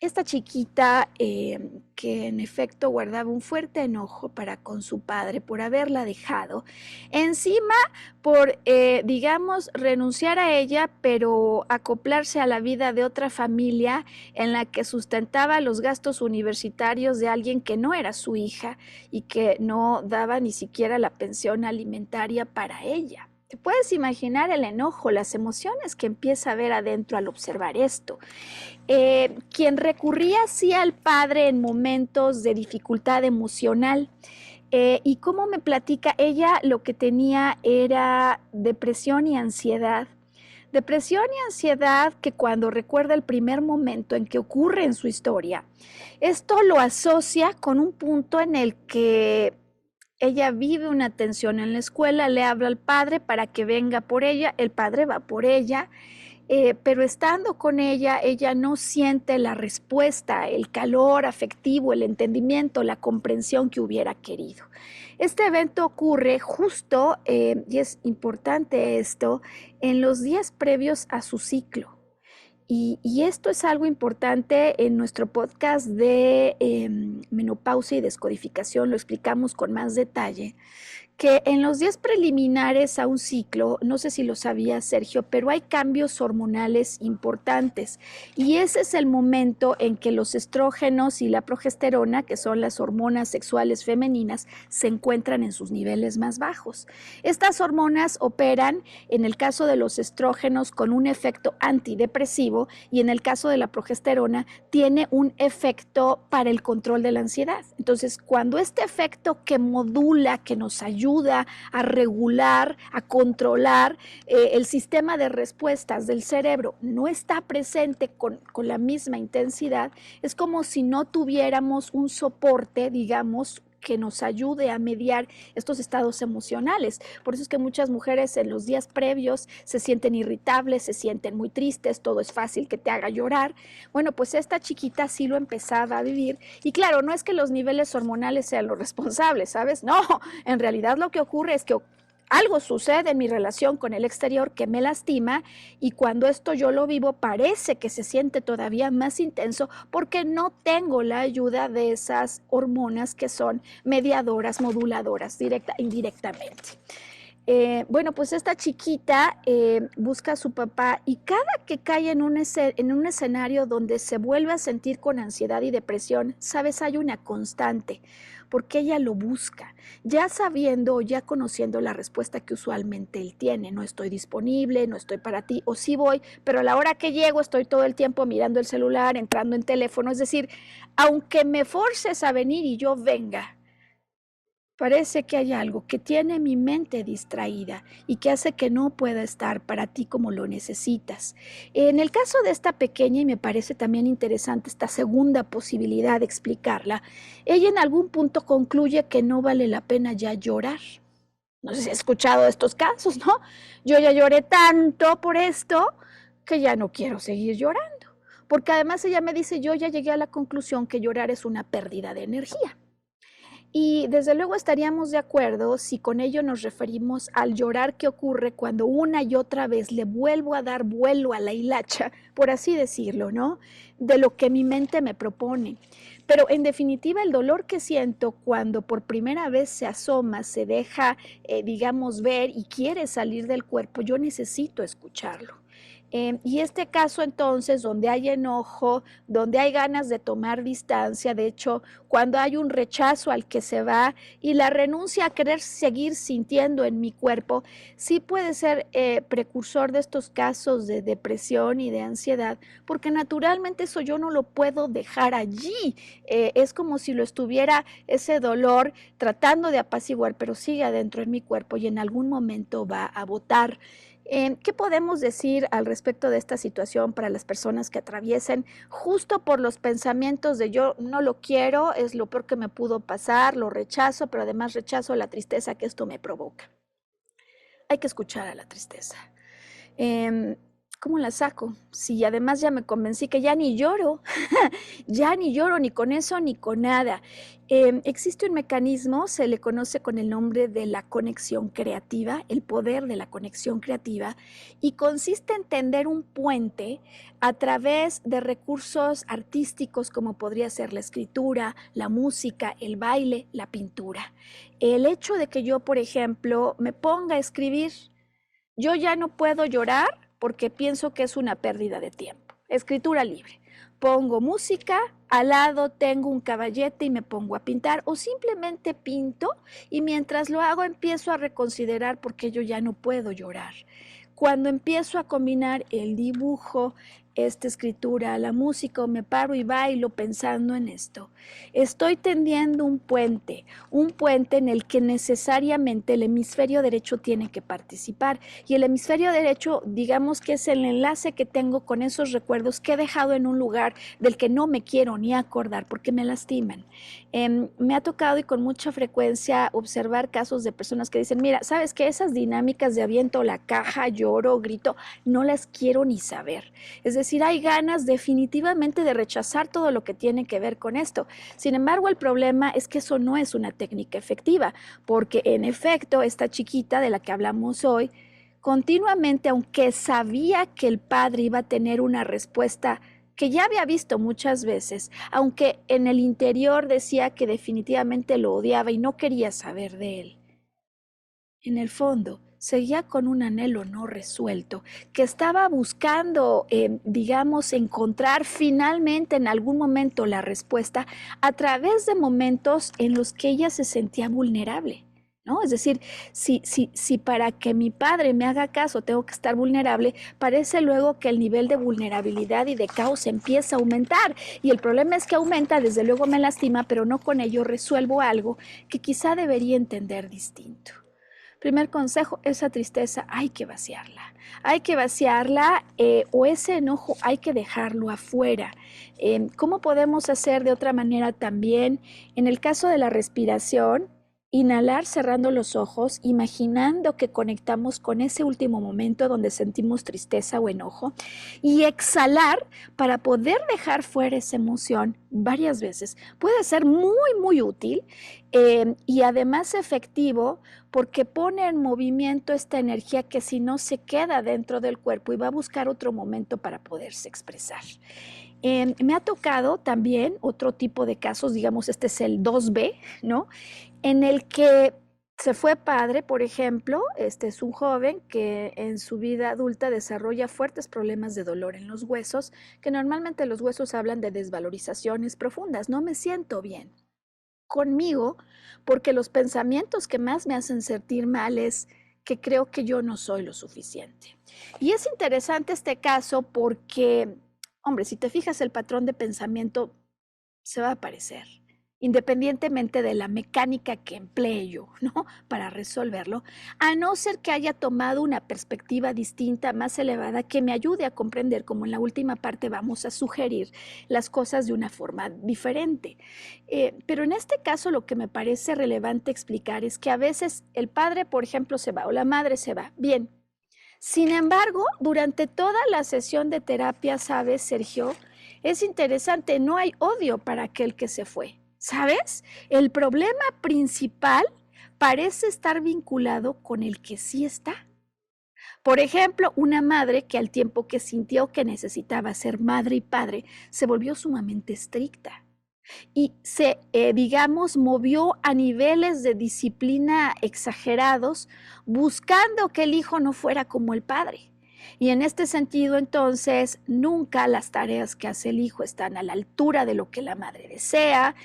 Esta chiquita, que en efecto guardaba un fuerte enojo para con su padre por haberla dejado, encima por, digamos, renunciar a ella, pero acoplarse a la vida de otra familia en la que sustentaba los gastos universitarios de alguien que no era su hija y que no daba ni siquiera la pensión alimentaria para ella. ¿Te puedes imaginar el enojo, las emociones que empieza a ver adentro al observar esto? Quien recurría así al padre en momentos de dificultad emocional. Y como me platica, ella lo que tenía era depresión y ansiedad. Depresión y ansiedad que cuando recuerda el primer momento en que ocurre en su historia, esto lo asocia con un punto en el que ella vive una tensión en la escuela, le habla al padre para que venga por ella, el padre va por ella, pero estando con ella no siente la respuesta, el calor afectivo, el entendimiento, la comprensión que hubiera querido. Este evento ocurre justo, y es importante esto, en los días previos a su ciclo. Y esto es algo importante en nuestro podcast de menopausia y descodificación, lo explicamos con más detalle, que en los días preliminares a un ciclo, no sé si lo sabías, Sergio, pero hay cambios hormonales importantes y ese es el momento en que los estrógenos y la progesterona, que son las hormonas sexuales femeninas, se encuentran en sus niveles más bajos. Estas hormonas operan, en el caso de los estrógenos, con un efecto antidepresivo y en el caso de la progesterona tiene un efecto para el control de la ansiedad. Entonces, cuando este efecto que modula, que nos ayuda a regular, a controlar el sistema de respuestas del cerebro no está presente con la misma intensidad, es como si no tuviéramos un soporte, digamos, que nos ayude a mediar estos estados emocionales. Por eso es que muchas mujeres en los días previos se sienten irritables, se sienten muy tristes, todo es fácil que te haga llorar. Bueno, pues esta chiquita sí lo empezaba a vivir. Y claro, no es que los niveles hormonales sean los responsables, ¿sabes? No, en realidad lo que ocurre es que algo sucede en mi relación con el exterior que me lastima y cuando esto yo lo vivo parece que se siente todavía más intenso porque no tengo la ayuda de esas hormonas que son mediadoras, moduladoras, indirectamente. Bueno, pues esta chiquita busca a su papá y cada que cae en un escenario donde se vuelve a sentir con ansiedad y depresión, sabes, hay una constante, porque ella lo busca, ya sabiendo o ya conociendo la respuesta que usualmente él tiene, no estoy disponible, no estoy para ti, o sí voy, pero a la hora que llego estoy todo el tiempo mirando el celular, entrando en teléfono, es decir, aunque me forces a venir y yo venga, parece que hay algo que tiene mi mente distraída y que hace que no pueda estar para ti como lo necesitas. En el caso de esta pequeña, y me parece también interesante esta segunda posibilidad de explicarla, ella en algún punto concluye que no vale la pena ya llorar. No sé si has escuchado de estos casos, ¿no? Yo ya lloré tanto por esto que ya no quiero seguir llorando. Porque además ella me dice, yo ya llegué a la conclusión que llorar es una pérdida de energía. Y desde luego estaríamos de acuerdo si con ello nos referimos al llorar que ocurre cuando una y otra vez le vuelvo a dar vuelo a la hilacha, por así decirlo, ¿no? De lo que mi mente me propone. Pero en definitiva el dolor que siento cuando por primera vez se asoma, se deja, digamos, ver y quiere salir del cuerpo, yo necesito escucharlo. Y este caso entonces, donde hay enojo, donde hay ganas de tomar distancia, de hecho, cuando hay un rechazo al que se va y la renuncia a querer seguir sintiendo en mi cuerpo, sí puede ser precursor de estos casos de depresión y de ansiedad, porque naturalmente eso yo no lo puedo dejar allí. Es como si lo estuviera ese dolor tratando de apaciguar, pero sigue adentro en mi cuerpo y en algún momento va a botar. ¿Qué podemos decir al respecto de esta situación para las personas que atraviesen justo por los pensamientos de yo no lo quiero, es lo peor que me pudo pasar, lo rechazo, pero además rechazo la tristeza que esto me provoca? Hay que escuchar a la tristeza. Em, ¿Cómo la saco? Si además ya me convencí que ya ni lloro, ya ni lloro ni con eso ni con nada. Existe un mecanismo, se le conoce con el nombre de la conexión creativa, el poder de la conexión creativa, y consiste en tender un puente a través de recursos artísticos como podría ser la escritura, la música, el baile, la pintura. El hecho de que yo, por ejemplo, me ponga a escribir, yo ya no puedo llorar porque pienso que es una pérdida de tiempo. Escritura libre. Pongo música, al lado tengo un caballete y me pongo a pintar o simplemente pinto y mientras lo hago empiezo a reconsiderar por qué yo ya no puedo llorar. Cuando empiezo a combinar el dibujo, esta escritura, la música, o me paro y bailo pensando en esto, estoy tendiendo un puente en el que necesariamente el hemisferio derecho tiene que participar. Y el hemisferio derecho, digamos que es el enlace que tengo con esos recuerdos que he dejado en un lugar del que no me quiero ni acordar porque me lastiman. Me ha tocado y con mucha frecuencia observar casos de personas que dicen, mira, ¿sabes qué? Esas dinámicas de aviento la caja, lloro, grito, no las quiero ni saber. Es decir, hay ganas definitivamente de rechazar todo lo que tiene que ver con esto. Sin embargo, el problema es que eso no es una técnica efectiva, porque en efecto, esta chiquita de la que hablamos hoy, continuamente, aunque sabía que el padre iba a tener una respuesta que ya había visto muchas veces, aunque en el interior decía que definitivamente lo odiaba y no quería saber de él, en el fondo seguía con un anhelo no resuelto, que estaba buscando, digamos, encontrar finalmente en algún momento la respuesta a través de momentos en los que ella se sentía vulnerable. ¿No? Es decir, si para que mi padre me haga caso tengo que estar vulnerable, parece luego que el nivel de vulnerabilidad y de caos empieza a aumentar. Y el problema es que aumenta, desde luego me lastima, pero no con ello resuelvo algo que quizá debería entender distinto. Primer consejo, esa tristeza hay que vaciarla o ese enojo hay que dejarlo afuera. ¿Cómo podemos hacer de otra manera también? En el caso de la respiración, inhalar cerrando los ojos, imaginando que conectamos con ese último momento donde sentimos tristeza o enojo y exhalar para poder dejar fuera esa emoción varias veces. Puede ser muy, muy útil y además efectivo porque pone en movimiento esta energía que si no se queda dentro del cuerpo y va a buscar otro momento para poderse expresar. Me ha tocado también otro tipo de casos, digamos, este es el 2B, ¿no? En el que se fue padre, por ejemplo, este es un joven que en su vida adulta desarrolla fuertes problemas de dolor en los huesos, que normalmente los huesos hablan de desvalorizaciones profundas, no me siento bien conmigo porque los pensamientos que más me hacen sentir mal es que creo que yo no soy lo suficiente. Y es interesante este caso porque, hombre, si te fijas el patrón de pensamiento se va a aparecer, independientemente de la mecánica que emplee yo, ¿no? Para resolverlo, a no ser que haya tomado una perspectiva distinta, más elevada, que me ayude a comprender, como en la última parte vamos a sugerir las cosas de una forma diferente. Pero en este caso lo que me parece relevante explicar es que a veces el padre, por ejemplo, se va o la madre se va. Bien. Sin embargo, durante toda la sesión de terapia, ¿sabes, Sergio? Es interesante, no hay odio para aquel que se fue, ¿sabes? El problema principal parece estar vinculado con el que sí está. Por ejemplo, una madre que al tiempo que sintió que necesitaba ser madre y padre, se volvió sumamente estricta y se, digamos, movió a niveles de disciplina exagerados, buscando que el hijo no fuera como el padre. Y en este sentido, entonces, nunca las tareas que hace el hijo están a la altura de lo que la madre desea,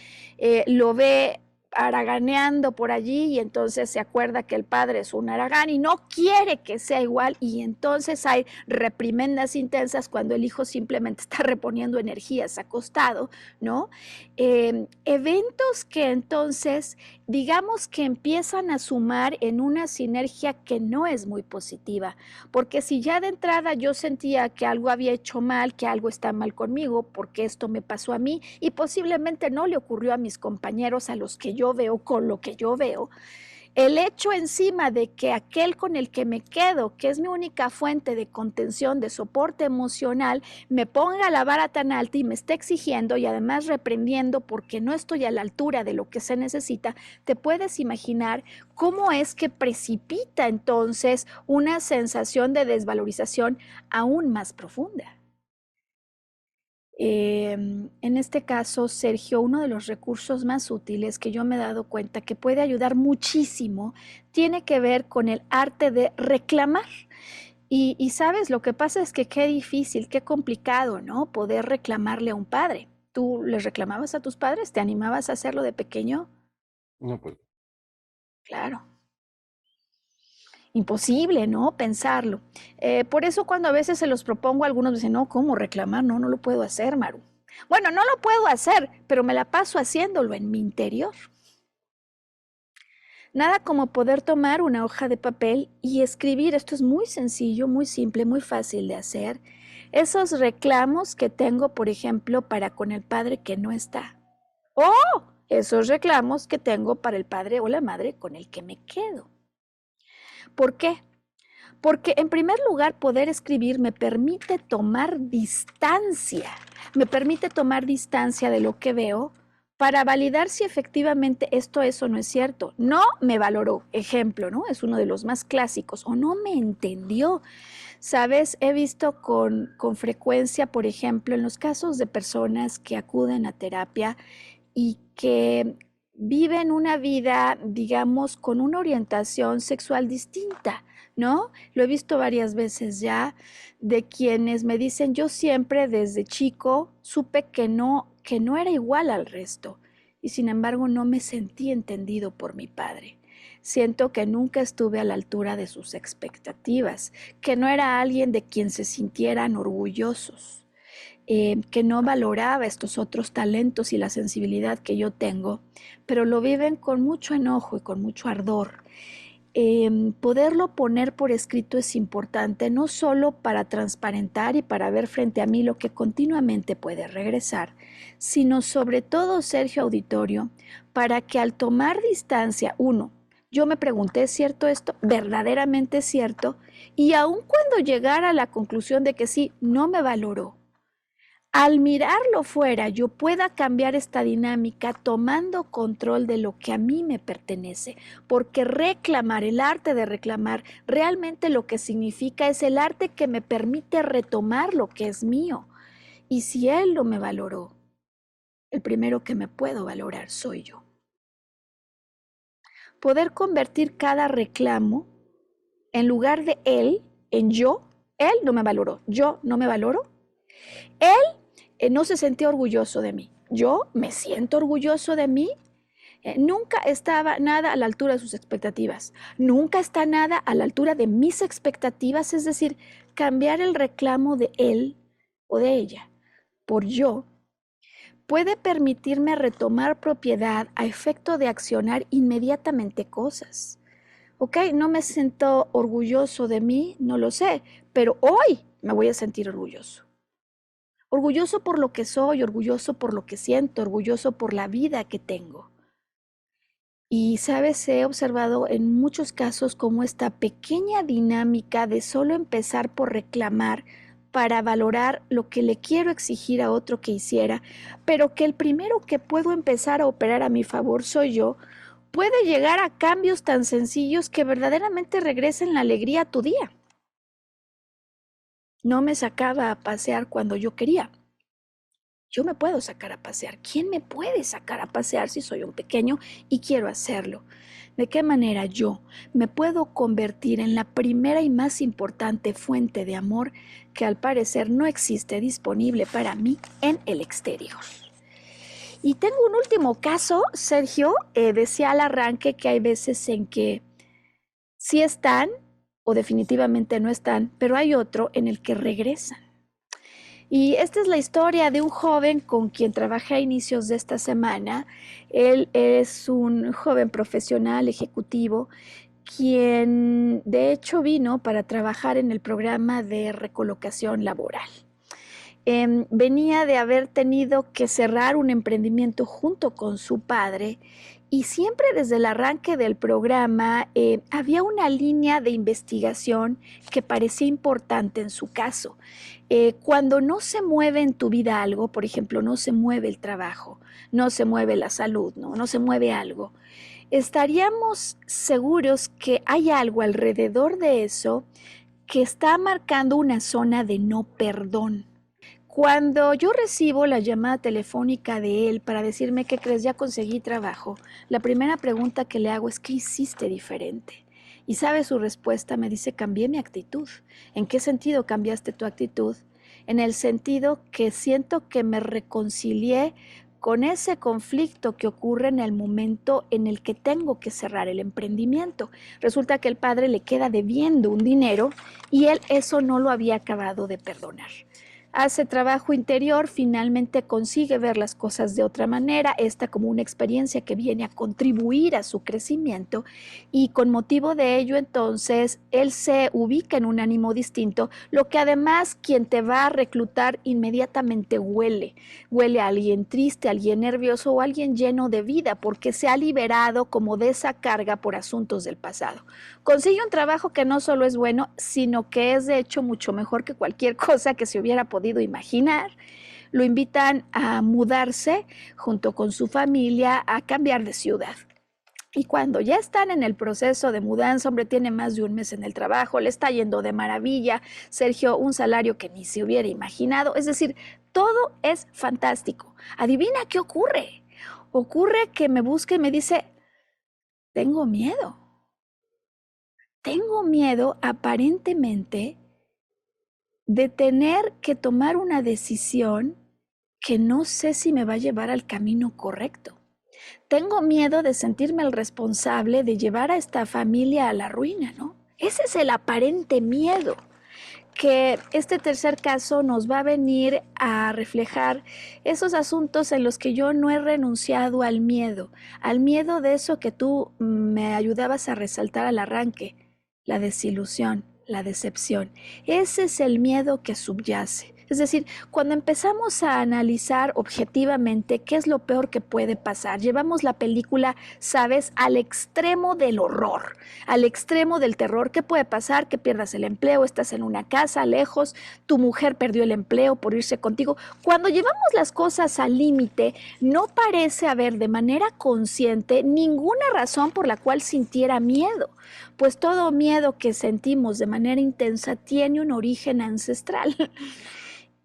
lo ve haraganeando por allí y entonces se acuerda que el padre es un haragán y no quiere que sea igual y entonces hay reprimendas intensas cuando el hijo simplemente está reponiendo energías acostado, ¿no? Eventos que entonces digamos que empiezan a sumar en una sinergia que no es muy positiva, porque si ya de entrada yo sentía que algo había hecho mal, que algo está mal conmigo, porque esto me pasó a mí y posiblemente no le ocurrió a mis compañeros a los que yo veo con lo que yo veo, el hecho encima de que aquel con el que me quedo, que es mi única fuente de contención, de soporte emocional, me ponga la vara tan alta y me esté exigiendo y además reprendiendo porque no estoy a la altura de lo que se necesita, te puedes imaginar cómo es que precipita entonces una sensación de desvalorización aún más profunda. En este caso, Sergio, uno de los recursos más útiles que yo me he dado cuenta que puede ayudar muchísimo tiene que ver con el arte de reclamar. Y sabes, lo que pasa es que qué difícil, qué complicado, ¿no? Poder reclamarle a un padre. ¿Tú les reclamabas a tus padres? ¿Te animabas a hacerlo de pequeño? No, pues, Claro. Imposible, ¿no? Pensarlo. Por eso cuando a veces se los propongo, algunos dicen, no, ¿cómo reclamar? No, no lo puedo hacer, Maru. Bueno, no lo puedo hacer, pero me la paso haciéndolo en mi interior. Nada como poder tomar una hoja de papel y escribir, esto es muy sencillo, muy simple, muy fácil de hacer, esos reclamos que tengo, por ejemplo, para con el padre que no está. O esos reclamos que tengo para el padre o la madre con el que me quedo. ¿Por qué? Porque en primer lugar, poder escribir me permite tomar distancia de lo que veo para validar si efectivamente esto es o no es cierto. No me valoró, ejemplo, ¿no? Es uno de los más clásicos, o no me entendió. Sabes, he visto con frecuencia, por ejemplo, en los casos de personas que acuden a terapia y que viven una vida, digamos, con una orientación sexual distinta, ¿no? Lo he visto varias veces ya de quienes me dicen, yo siempre desde chico supe que no era igual al resto y sin embargo no me sentí entendido por mi padre. Siento que nunca estuve a la altura de sus expectativas, que no era alguien de quien se sintieran orgullosos, que no valoraba estos otros talentos y la sensibilidad que yo tengo, pero lo viven con mucho enojo y con mucho ardor. Poderlo poner por escrito es importante, no solo para transparentar y para ver frente a mí lo que continuamente puede regresar, sino sobre todo, Sergio Auditorio, para que al tomar distancia, uno, yo me pregunté, ¿es cierto esto? ¿Verdaderamente es cierto? Y aun cuando llegara a la conclusión de que sí, no me valoró, al mirarlo fuera yo pueda cambiar esta dinámica tomando control de lo que a mí me pertenece, porque reclamar, el arte de reclamar, realmente lo que significa es el arte que me permite retomar lo que es mío. Y si él no me valoró, el primero que me puedo valorar soy yo. Poder convertir cada reclamo en lugar de él, en yo, él no me valoró, yo no me valoro, él no se sentía orgulloso de mí. Yo me siento orgulloso de mí. Nunca estaba nada a la altura de sus expectativas. Nunca está nada a la altura de mis expectativas. Es decir, cambiar el reclamo de él o de ella por yo puede permitirme retomar propiedad a efecto de accionar inmediatamente cosas. ¿Ok? No me siento orgulloso de mí, no lo sé, pero hoy me voy a sentir orgulloso. Orgulloso por lo que soy, orgulloso por lo que siento, orgulloso por la vida que tengo. Y sabes, he observado en muchos casos cómo esta pequeña dinámica de solo empezar por reclamar para valorar lo que le quiero exigir a otro que hiciera, pero que el primero que puedo empezar a operar a mi favor soy yo, puede llegar a cambios tan sencillos que verdaderamente regresen la alegría a tu día. No me sacaba a pasear cuando yo quería. Yo me puedo sacar a pasear. ¿Quién me puede sacar a pasear si soy un pequeño y quiero hacerlo? ¿De qué manera yo me puedo convertir en la primera y más importante fuente de amor que al parecer no existe disponible para mí en el exterior? Y tengo un último caso, Sergio. Decía al arranque que hay veces en que sí están o definitivamente no están, pero hay otro en el que regresan. Y esta es la historia de un joven con quien trabajé a inicios de esta semana. Él es un joven profesional ejecutivo quien de hecho vino para trabajar en el programa de recolocación laboral. Venía de haber tenido que cerrar un emprendimiento junto con su padre y siempre desde el arranque del programa había una línea de investigación que parecía importante en su caso. Cuando no se mueve en tu vida algo, por ejemplo, no se mueve el trabajo, no se mueve la salud, no se mueve algo, estaríamos seguros que hay algo alrededor de eso que está marcando una zona de no perdón. Cuando yo recibo la llamada telefónica de él para decirme que crees, ya conseguí trabajo, la primera pregunta que le hago es: ¿qué hiciste diferente? Y sabe su respuesta, me dice: cambié mi actitud. ¿En qué sentido cambiaste tu actitud? En el sentido que siento que me reconcilié con ese conflicto que ocurre en el momento en el que tengo que cerrar el emprendimiento. Resulta que el padre le queda debiendo un dinero y él eso no lo había acabado de perdonar. Hace trabajo interior, finalmente consigue ver las cosas de otra manera, esta como una experiencia que viene a contribuir a su crecimiento, y con motivo de ello entonces él se ubica en un ánimo distinto, lo que además quien te va a reclutar inmediatamente huele a alguien triste, a alguien nervioso o a alguien lleno de vida porque se ha liberado como de esa carga por asuntos del pasado. Consigue un trabajo que no solo es bueno, sino que es de hecho mucho mejor que cualquier cosa que se hubiera podido imaginar. Lo invitan a mudarse junto con su familia, a cambiar de ciudad. Y cuando ya están en el proceso de mudanza, hombre, tiene más de un mes en el trabajo, le está yendo de maravilla, Sergio, un salario que ni se hubiera imaginado. Es decir, todo es fantástico. Adivina qué ocurre. Ocurre que me busca y me dice: tengo miedo. Tengo miedo aparentemente de tener que tomar una decisión que no sé si me va a llevar al camino correcto. Tengo miedo de sentirme el responsable de llevar a esta familia a la ruina, ¿no? Ese es el aparente miedo que este tercer caso nos va a venir a reflejar esos asuntos en los que yo no he renunciado al miedo de eso que tú me ayudabas a resaltar al arranque, la desilusión, la decepción. Ese es el miedo que subyace. Es decir, cuando empezamos a analizar objetivamente qué es lo peor que puede pasar, llevamos la película, sabes, al extremo del horror, al extremo del terror. ¿Qué puede pasar? Que pierdas el empleo, estás en una casa lejos, tu mujer perdió el empleo por irse contigo. Cuando llevamos las cosas al límite, no parece haber de manera consciente ninguna razón por la cual sintiera miedo, pues todo miedo que sentimos de manera intensa tiene un origen ancestral.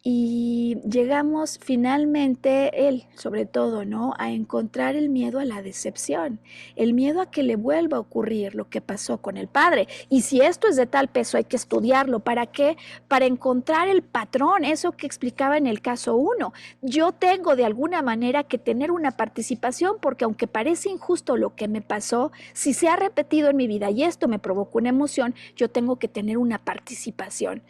Y llegamos finalmente, él sobre todo, ¿no?, a encontrar el miedo a la decepción, el miedo a que le vuelva a ocurrir lo que pasó con el padre. Y si esto es de tal peso, hay que estudiarlo. ¿Para qué? Para encontrar el patrón, eso que explicaba en el caso 1. Yo tengo de alguna manera que tener una participación, porque aunque parece injusto lo que me pasó, si se ha repetido en mi vida y esto me provocó una emoción, yo tengo que tener una participación.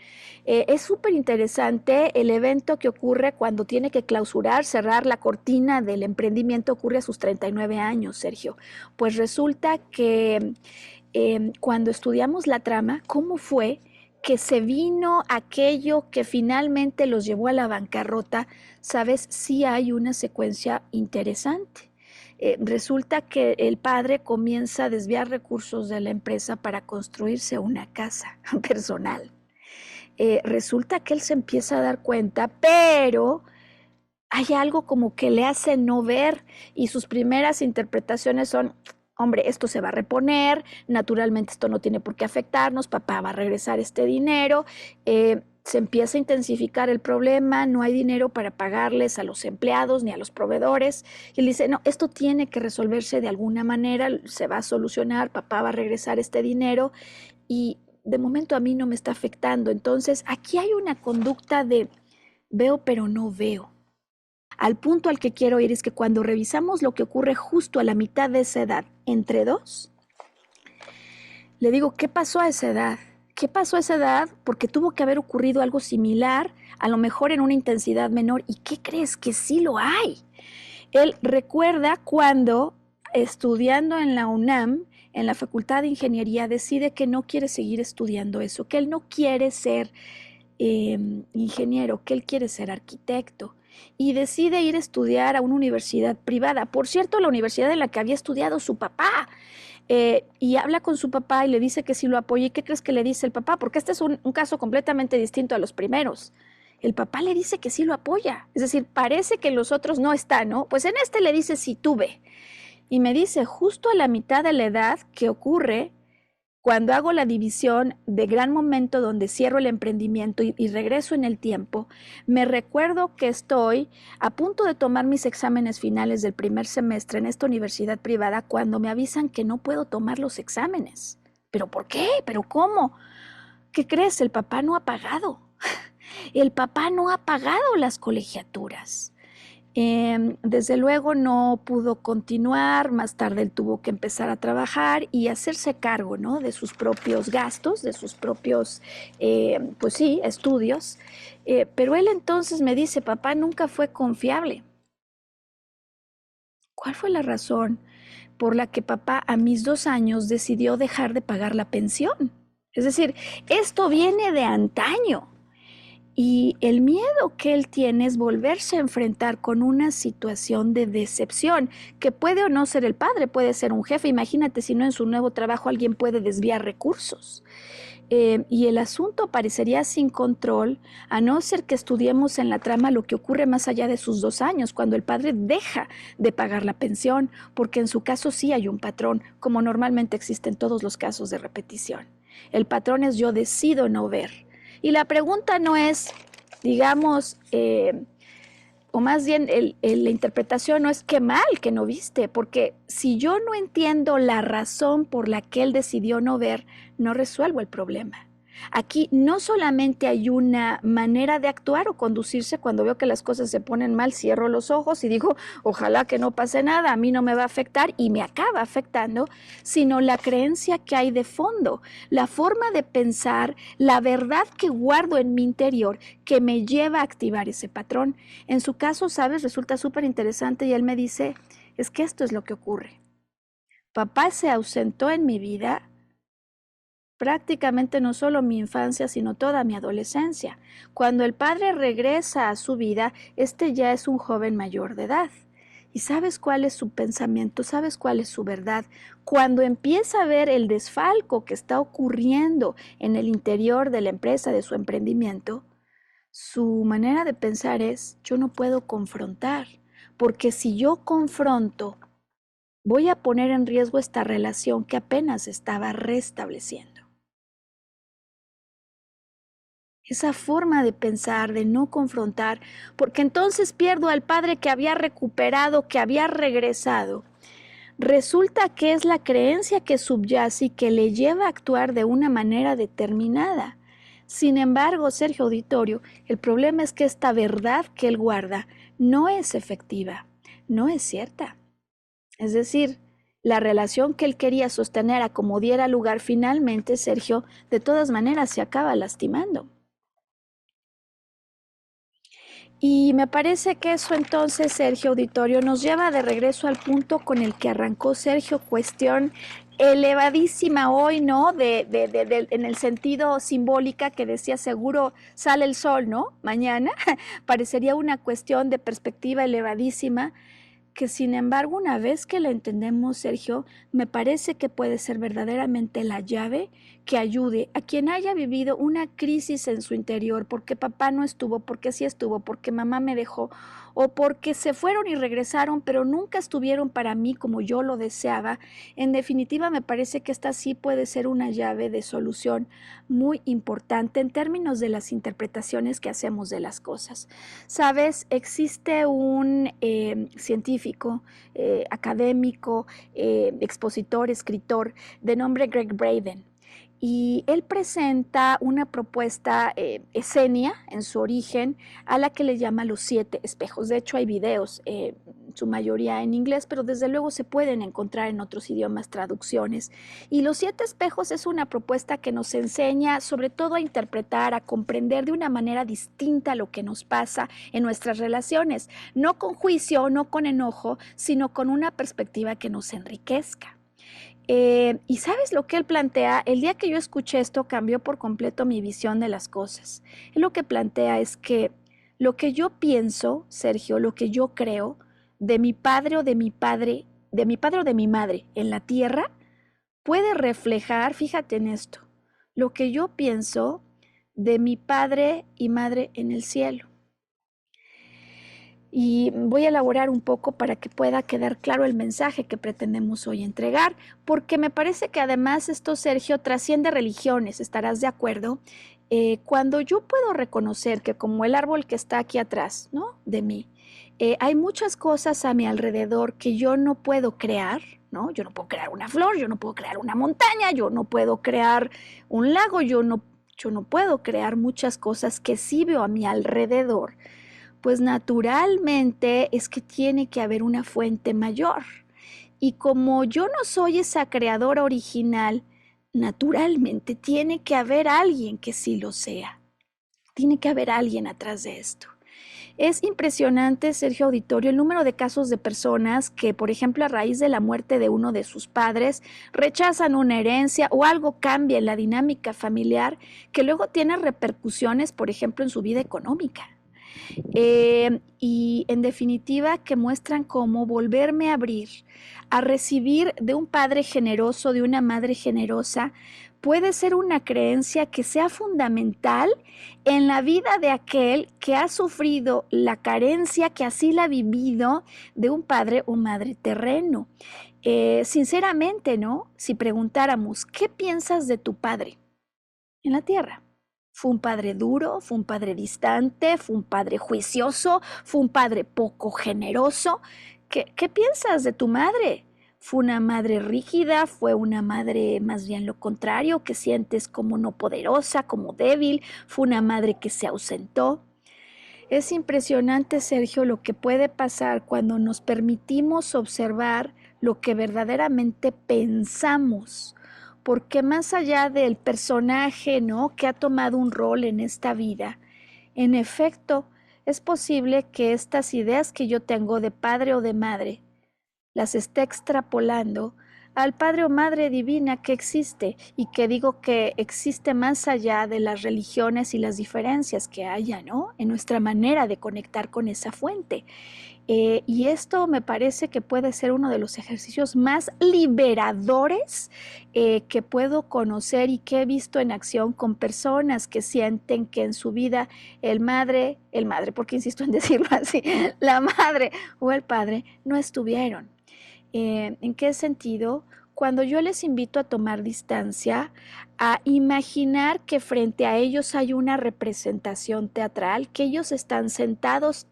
Es súper interesante el evento que ocurre cuando tiene que clausurar, cerrar la cortina del emprendimiento. Ocurre a sus 39 años, Sergio. Pues resulta que cuando estudiamos la trama, ¿cómo fue que se vino aquello que finalmente los llevó a la bancarrota? Sabes, sí hay una secuencia interesante. Resulta que el padre comienza a desviar recursos de la empresa para construirse una casa personal. Resulta que él se empieza a dar cuenta, pero hay algo como que le hace no ver, y sus primeras interpretaciones son: hombre, esto se va a reponer, naturalmente esto no tiene por qué afectarnos, papá va a regresar este dinero. se empieza a intensificar el problema, no hay dinero para pagarles a los empleados ni a los proveedores. Y él dice, no, esto tiene que resolverse de alguna manera, se va a solucionar, papá va a regresar este dinero y de momento a mí no me está afectando. Entonces, aquí hay una conducta de veo pero no veo. Al punto al que quiero ir es que cuando revisamos lo que ocurre justo a la mitad de esa edad, entre dos, le digo, ¿qué pasó a esa edad? ¿Qué pasó a esa edad? Porque tuvo que haber ocurrido algo similar, a lo mejor en una intensidad menor. ¿Y qué crees? Que sí lo hay. Él recuerda cuando, estudiando en la UNAM, en la Facultad de Ingeniería, decide que no quiere seguir estudiando eso, que él no quiere ser ingeniero, que él quiere ser arquitecto. Y decide ir a estudiar a una universidad privada. Por cierto, la universidad en la que había estudiado su papá. Y habla con su papá y le dice que sí lo apoya. ¿Y qué crees que le dice el papá? Porque este es un caso completamente distinto a los primeros. El papá le dice que sí lo apoya. Es decir, parece que los otros no están, ¿no? Pues en este le dice sí tuve. Y me dice, justo a la mitad de la edad que ocurre, cuando hago la división de gran momento donde cierro el emprendimiento y regreso en el tiempo, me recuerdo que estoy a punto de tomar mis exámenes finales del primer semestre en esta universidad privada cuando me avisan que no puedo tomar los exámenes. ¿Pero por qué? ¿Pero cómo? ¿Qué crees? El papá no ha pagado. El papá no ha pagado las colegiaturas. Desde luego no pudo continuar, más tarde él tuvo que empezar a trabajar y hacerse cargo, ¿no? De sus propios gastos, de sus propios, pues sí, estudios. Pero él entonces me dice, papá nunca fue confiable. ¿Cuál fue la razón por la que papá a mis 2 años decidió dejar de pagar la pensión? Es decir, esto viene de antaño. Y el miedo que él tiene es volverse a enfrentar con una situación de decepción, que puede o no ser el padre, puede ser un jefe. Imagínate si no en su nuevo trabajo alguien puede desviar recursos. Y el asunto parecería sin control, a no ser que estudiemos en la trama lo que ocurre más allá de sus 2 años, cuando el padre deja de pagar la pensión, porque en su caso sí hay un patrón, como normalmente existe en todos los casos de repetición. El patrón es yo decido no ver. Y la pregunta no es, digamos, o más bien la interpretación no es qué mal que no viste, porque si yo no entiendo la razón por la que él decidió no ver, no resuelvo el problema. Aquí no solamente hay una manera de actuar o conducirse cuando veo que las cosas se ponen mal, cierro los ojos y digo, ojalá que no pase nada, a mí no me va a afectar y me acaba afectando, sino la creencia que hay de fondo, la forma de pensar, la verdad que guardo en mi interior que me lleva a activar ese patrón. En su caso, ¿sabes? Resulta súper interesante y él me dice, es que esto es lo que ocurre. Papá se ausentó en mi vida prácticamente no solo mi infancia, sino toda mi adolescencia. Cuando el padre regresa a su vida, este ya es un joven mayor de edad. ¿Y sabes cuál es su pensamiento? ¿Sabes cuál es su verdad? Cuando empieza a ver el desfalco que está ocurriendo en el interior de la empresa, de su emprendimiento, su manera de pensar es, yo no puedo confrontar, porque si yo confronto, voy a poner en riesgo esta relación que apenas estaba restableciendo. Esa forma de pensar, de no confrontar, porque entonces pierdo al padre que había recuperado, que había regresado. Resulta que es la creencia que subyace y que le lleva a actuar de una manera determinada. Sin embargo, Sergio Auditorio, el problema es que esta verdad que él guarda no es efectiva, no es cierta. Es decir, la relación que él quería sostener a como diera lugar finalmente, Sergio, de todas maneras se acaba lastimando. Y me parece que eso entonces, Sergio Auditorio, nos lleva de regreso al punto con el que arrancó Sergio, cuestión elevadísima hoy, ¿no? En el sentido simbólica que decía seguro sale el sol, ¿no? Mañana, parecería una cuestión de perspectiva elevadísima, que sin embargo una vez que la entendemos, Sergio, me parece que puede ser verdaderamente la llave que ayude a quien haya vivido una crisis en su interior, porque papá no estuvo, porque sí estuvo, porque mamá me dejó, o porque se fueron y regresaron, pero nunca estuvieron para mí como yo lo deseaba. En definitiva, me parece que esta sí puede ser una llave de solución muy importante en términos de las interpretaciones que hacemos de las cosas. Sabes, existe un científico, académico, expositor, escritor de nombre Greg Braden. Y él presenta una propuesta escénica en su origen a la que le llama los 7 espejos. De hecho, hay videos, su mayoría en inglés, pero desde luego se pueden encontrar en otros idiomas traducciones. Y los 7 espejos es una propuesta que nos enseña sobre todo a interpretar, a comprender de una manera distinta lo que nos pasa en nuestras relaciones, no con juicio, no con enojo, sino con una perspectiva que nos enriquezca. Y sabes lo que él plantea, el día que yo escuché esto cambió por completo mi visión de las cosas. Él lo que plantea es que lo que yo pienso, Sergio, lo que yo creo de mi padre o de mi padre, de mi padre o de mi madre en la tierra, puede reflejar, fíjate en esto, lo que yo pienso de mi padre y madre en el cielo. Y voy a elaborar un poco para que pueda quedar claro el mensaje que pretendemos hoy entregar, porque me parece que además esto, Sergio, trasciende religiones, ¿estarás de acuerdo? Cuando yo puedo reconocer que como el árbol que está aquí atrás, ¿no? De mí, hay muchas cosas a mi alrededor que yo no puedo crear, ¿no? Yo no puedo crear una flor, yo no puedo crear una montaña, yo no puedo crear un lago, yo no puedo crear muchas cosas que sí veo a mi alrededor, pues naturalmente es que tiene que haber una fuente mayor. Y como yo no soy esa creadora original, naturalmente tiene que haber alguien que sí lo sea. Tiene que haber alguien atrás de esto. Es impresionante, Sergio Auditorio, el número de casos de personas que, por ejemplo, a raíz de la muerte de uno de sus padres, rechazan una herencia o algo cambia en la dinámica familiar que luego tiene repercusiones, por ejemplo, en su vida económica. Y en definitiva que muestran cómo volverme a abrir, a recibir de un padre generoso, de una madre generosa, puede ser una creencia que sea fundamental en la vida de aquel que ha sufrido la carencia, que así la ha vivido, de un padre o madre terreno. Sinceramente, ¿no? Si preguntáramos, ¿qué piensas de tu padre en la tierra? ¿Fue un padre duro? ¿Fue un padre distante? ¿Fue un padre juicioso? ¿Fue un padre poco generoso? ¿Qué piensas de tu madre? ¿Fue una madre rígida? ¿Fue una madre más bien lo contrario, que sientes como no poderosa, como débil? ¿Fue una madre que se ausentó? Es impresionante, Sergio, lo que puede pasar cuando nos permitimos observar lo que verdaderamente pensamos, porque más allá del personaje, ¿no?, que ha tomado un rol en esta vida, en efecto, es posible que estas ideas que yo tengo de padre o de madre las esté extrapolando al padre o madre divina que existe, y que digo que existe más allá de las religiones y las diferencias que haya, ¿no?, en nuestra manera de conectar con esa fuente. Y esto me parece que puede ser uno de los ejercicios más liberadores que puedo conocer y que he visto en acción con personas que sienten que en su vida el madre, porque insisto en decirlo así, la madre o el padre no estuvieron. ¿En qué sentido? Cuando yo les invito a tomar distancia, a imaginar que frente a ellos hay una representación teatral, que ellos están sentados,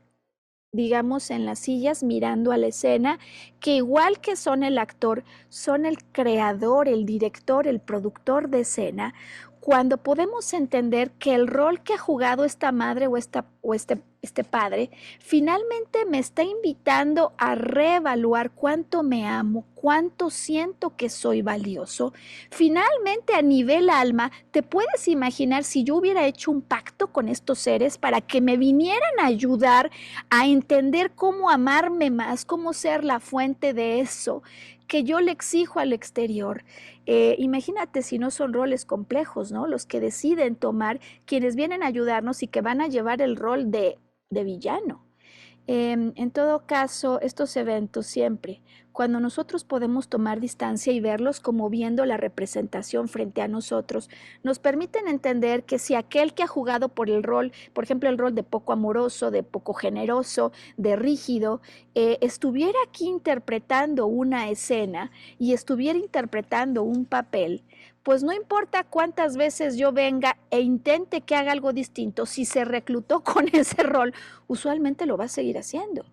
digamos, en las sillas mirando a la escena, que igual que son el actor, son el creador, el director, el productor de escena. Cuando podemos entender que el rol que ha jugado esta madre o este padre finalmente me está invitando a reevaluar cuánto me amo, cuánto siento que soy valioso. Finalmente, a nivel alma, ¿te puedes imaginar si yo hubiera hecho un pacto con estos seres para que me vinieran a ayudar a entender cómo amarme más, cómo ser la fuente de eso que yo le exijo al exterior? Imagínate si no son roles complejos, ¿no?, los que deciden tomar quienes vienen a ayudarnos y que van a llevar el rol de villano. En todo caso, estos eventos siempre, cuando nosotros podemos tomar distancia y verlos como viendo la representación frente a nosotros, nos permiten entender que si aquel que ha jugado por el rol, por ejemplo, el rol de poco amoroso, de poco generoso, de rígido, estuviera aquí interpretando una escena y estuviera interpretando un papel, pues no importa cuántas veces yo venga e intente que haga algo distinto, si se reclutó con ese rol, usualmente lo va a seguir haciendo.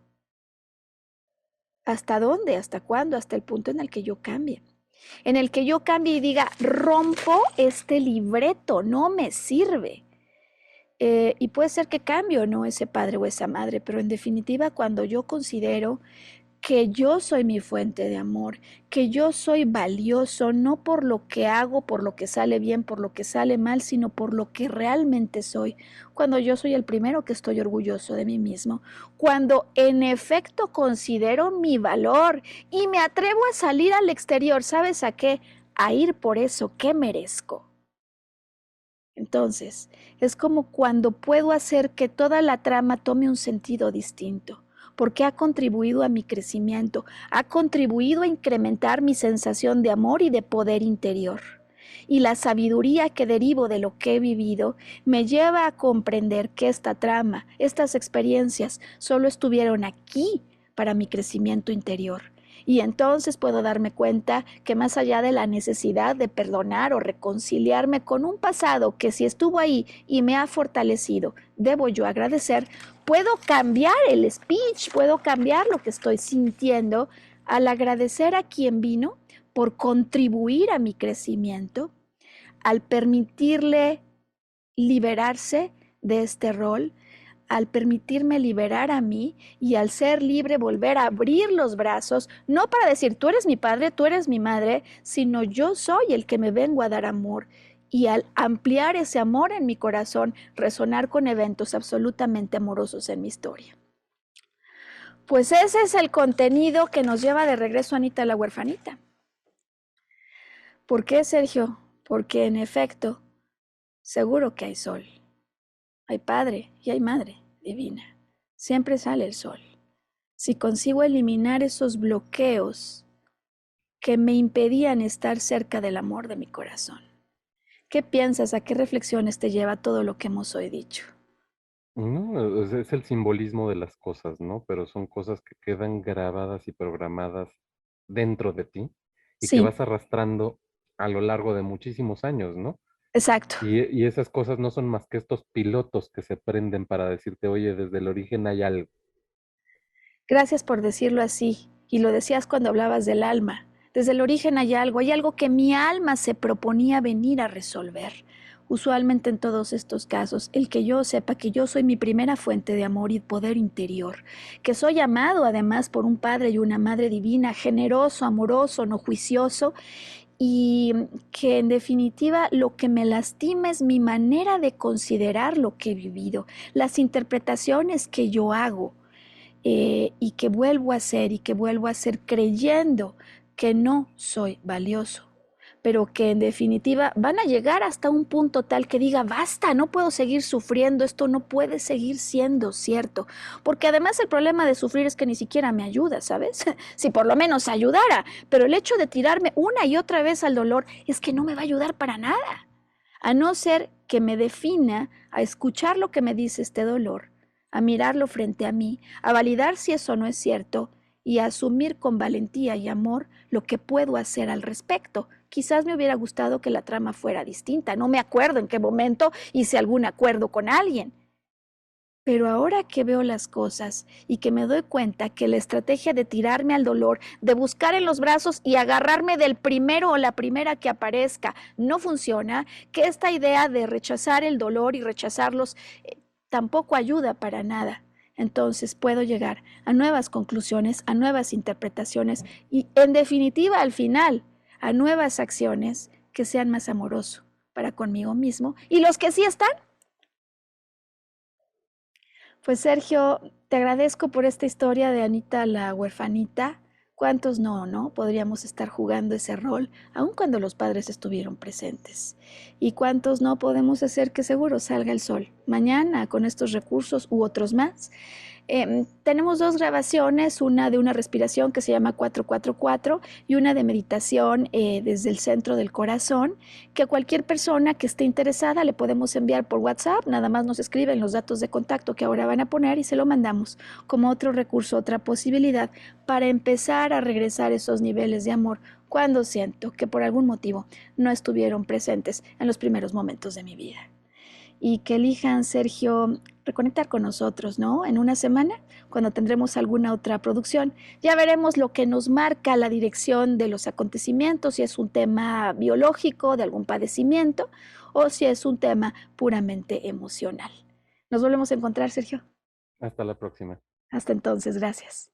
¿Hasta dónde? ¿Hasta cuándo? Hasta el punto en el que yo cambie. En el que yo cambie y diga, rompo este libreto, no me sirve. Y puede ser que cambie o no ese padre o esa madre, pero en definitiva, cuando yo considero que yo soy mi fuente de amor, que yo soy valioso no por lo que hago, por lo que sale bien, por lo que sale mal, sino por lo que realmente soy. Cuando yo soy el primero que estoy orgulloso de mí mismo, cuando en efecto considero mi valor y me atrevo a salir al exterior, ¿sabes a qué? A ir por eso que merezco. Entonces, es como cuando puedo hacer que toda la trama tome un sentido distinto, porque ha contribuido a mi crecimiento, ha contribuido a incrementar mi sensación de amor y de poder interior. Y la sabiduría que derivo de lo que he vivido me lleva a comprender que esta trama, estas experiencias, solo estuvieron aquí para mi crecimiento interior. Y entonces puedo darme cuenta que más allá de la necesidad de perdonar o reconciliarme con un pasado que si estuvo ahí y me ha fortalecido, debo yo agradecer, puedo cambiar el speech, puedo cambiar lo que estoy sintiendo al agradecer a quien vino por contribuir a mi crecimiento, al permitirle liberarse de este rol, al permitirme liberar a mí y al ser libre volver a abrir los brazos, no para decir tú eres mi padre, tú eres mi madre, sino yo soy el que me vengo a dar amor. Y al ampliar ese amor en mi corazón, resonar con eventos absolutamente amorosos en mi historia. Pues ese es el contenido que nos lleva de regreso a Anita la huerfanita. ¿Por qué, Sergio? Porque en efecto, seguro que hay sol. Hay padre y hay madre divina. Siempre sale el sol. Si consigo eliminar esos bloqueos que me impedían estar cerca del amor de mi corazón. ¿Qué piensas? ¿A qué reflexiones te lleva todo lo que hemos hoy dicho? No, es el simbolismo de las cosas, ¿no? Pero son cosas que quedan grabadas y programadas dentro de ti y que Sí, vas arrastrando a lo largo de muchísimos años, ¿no? exacto. Y esas cosas no son más que estos pilotos que se prenden para decirte, oye, desde el origen hay algo. Gracias por decirlo así. Y lo decías cuando hablabas del alma. Desde el origen hay algo que mi alma se proponía venir a resolver. Usualmente en todos estos casos, el que yo sepa que yo soy mi primera fuente de amor y poder interior, que soy amado además por un padre y una madre divina, generoso, amoroso, no juicioso, y que en definitiva lo que me lastima es mi manera de considerar lo que he vivido, las interpretaciones que yo hago y que vuelvo a hacer y que vuelvo a hacer creyendo que no soy valioso, pero que en definitiva van a llegar hasta un punto tal que diga, basta, no puedo seguir sufriendo, esto no puede seguir siendo cierto, porque además el problema de sufrir es que ni siquiera me ayuda, ¿sabes? Si por lo menos ayudara, pero el hecho de tirarme una y otra vez al dolor es que no me va a ayudar para nada, a no ser que me defina a escuchar lo que me dice este dolor, a mirarlo frente a mí, a validar si eso no es cierto y a asumir con valentía y amor lo que puedo hacer al respecto. Quizás me hubiera gustado que la trama fuera distinta, no me acuerdo en qué momento hice algún acuerdo con alguien. Pero ahora que veo las cosas y que me doy cuenta que la estrategia de tirarme al dolor, de buscar en los brazos y agarrarme del primero o la primera que aparezca, no funciona, que esta idea de rechazar el dolor y rechazarlos tampoco ayuda para nada. Entonces puedo llegar a nuevas conclusiones, a nuevas interpretaciones y en definitiva al final a nuevas acciones que sean más amoroso para conmigo mismo y los que sí están. Pues Sergio, te agradezco por esta historia de Anita la huerfanita. ¿Cuántos no, no? Podríamos estar jugando ese rol, aun cuando los padres estuvieron presentes. ¿Y cuántos no podemos hacer que seguro salga el sol? mañana con estos recursos u otros más. Tenemos 2 grabaciones, una de una respiración que se llama 444 y una de meditación desde el centro del corazón, que a cualquier persona que esté interesada le podemos enviar por WhatsApp, nada más nos escriben los datos de contacto que ahora van a poner y se lo mandamos como otro recurso, otra posibilidad para empezar a regresar esos niveles de amor cuando siento que por algún motivo no estuvieron presentes en los primeros momentos de mi vida. Y que elijan, Sergio, reconectar con nosotros, ¿no? En una semana, cuando tendremos alguna otra producción, ya veremos lo que nos marca la dirección de los acontecimientos, si es un tema biológico, de algún padecimiento, o si es un tema puramente emocional. Nos volvemos a encontrar, Sergio. Hasta la próxima. Hasta entonces, gracias.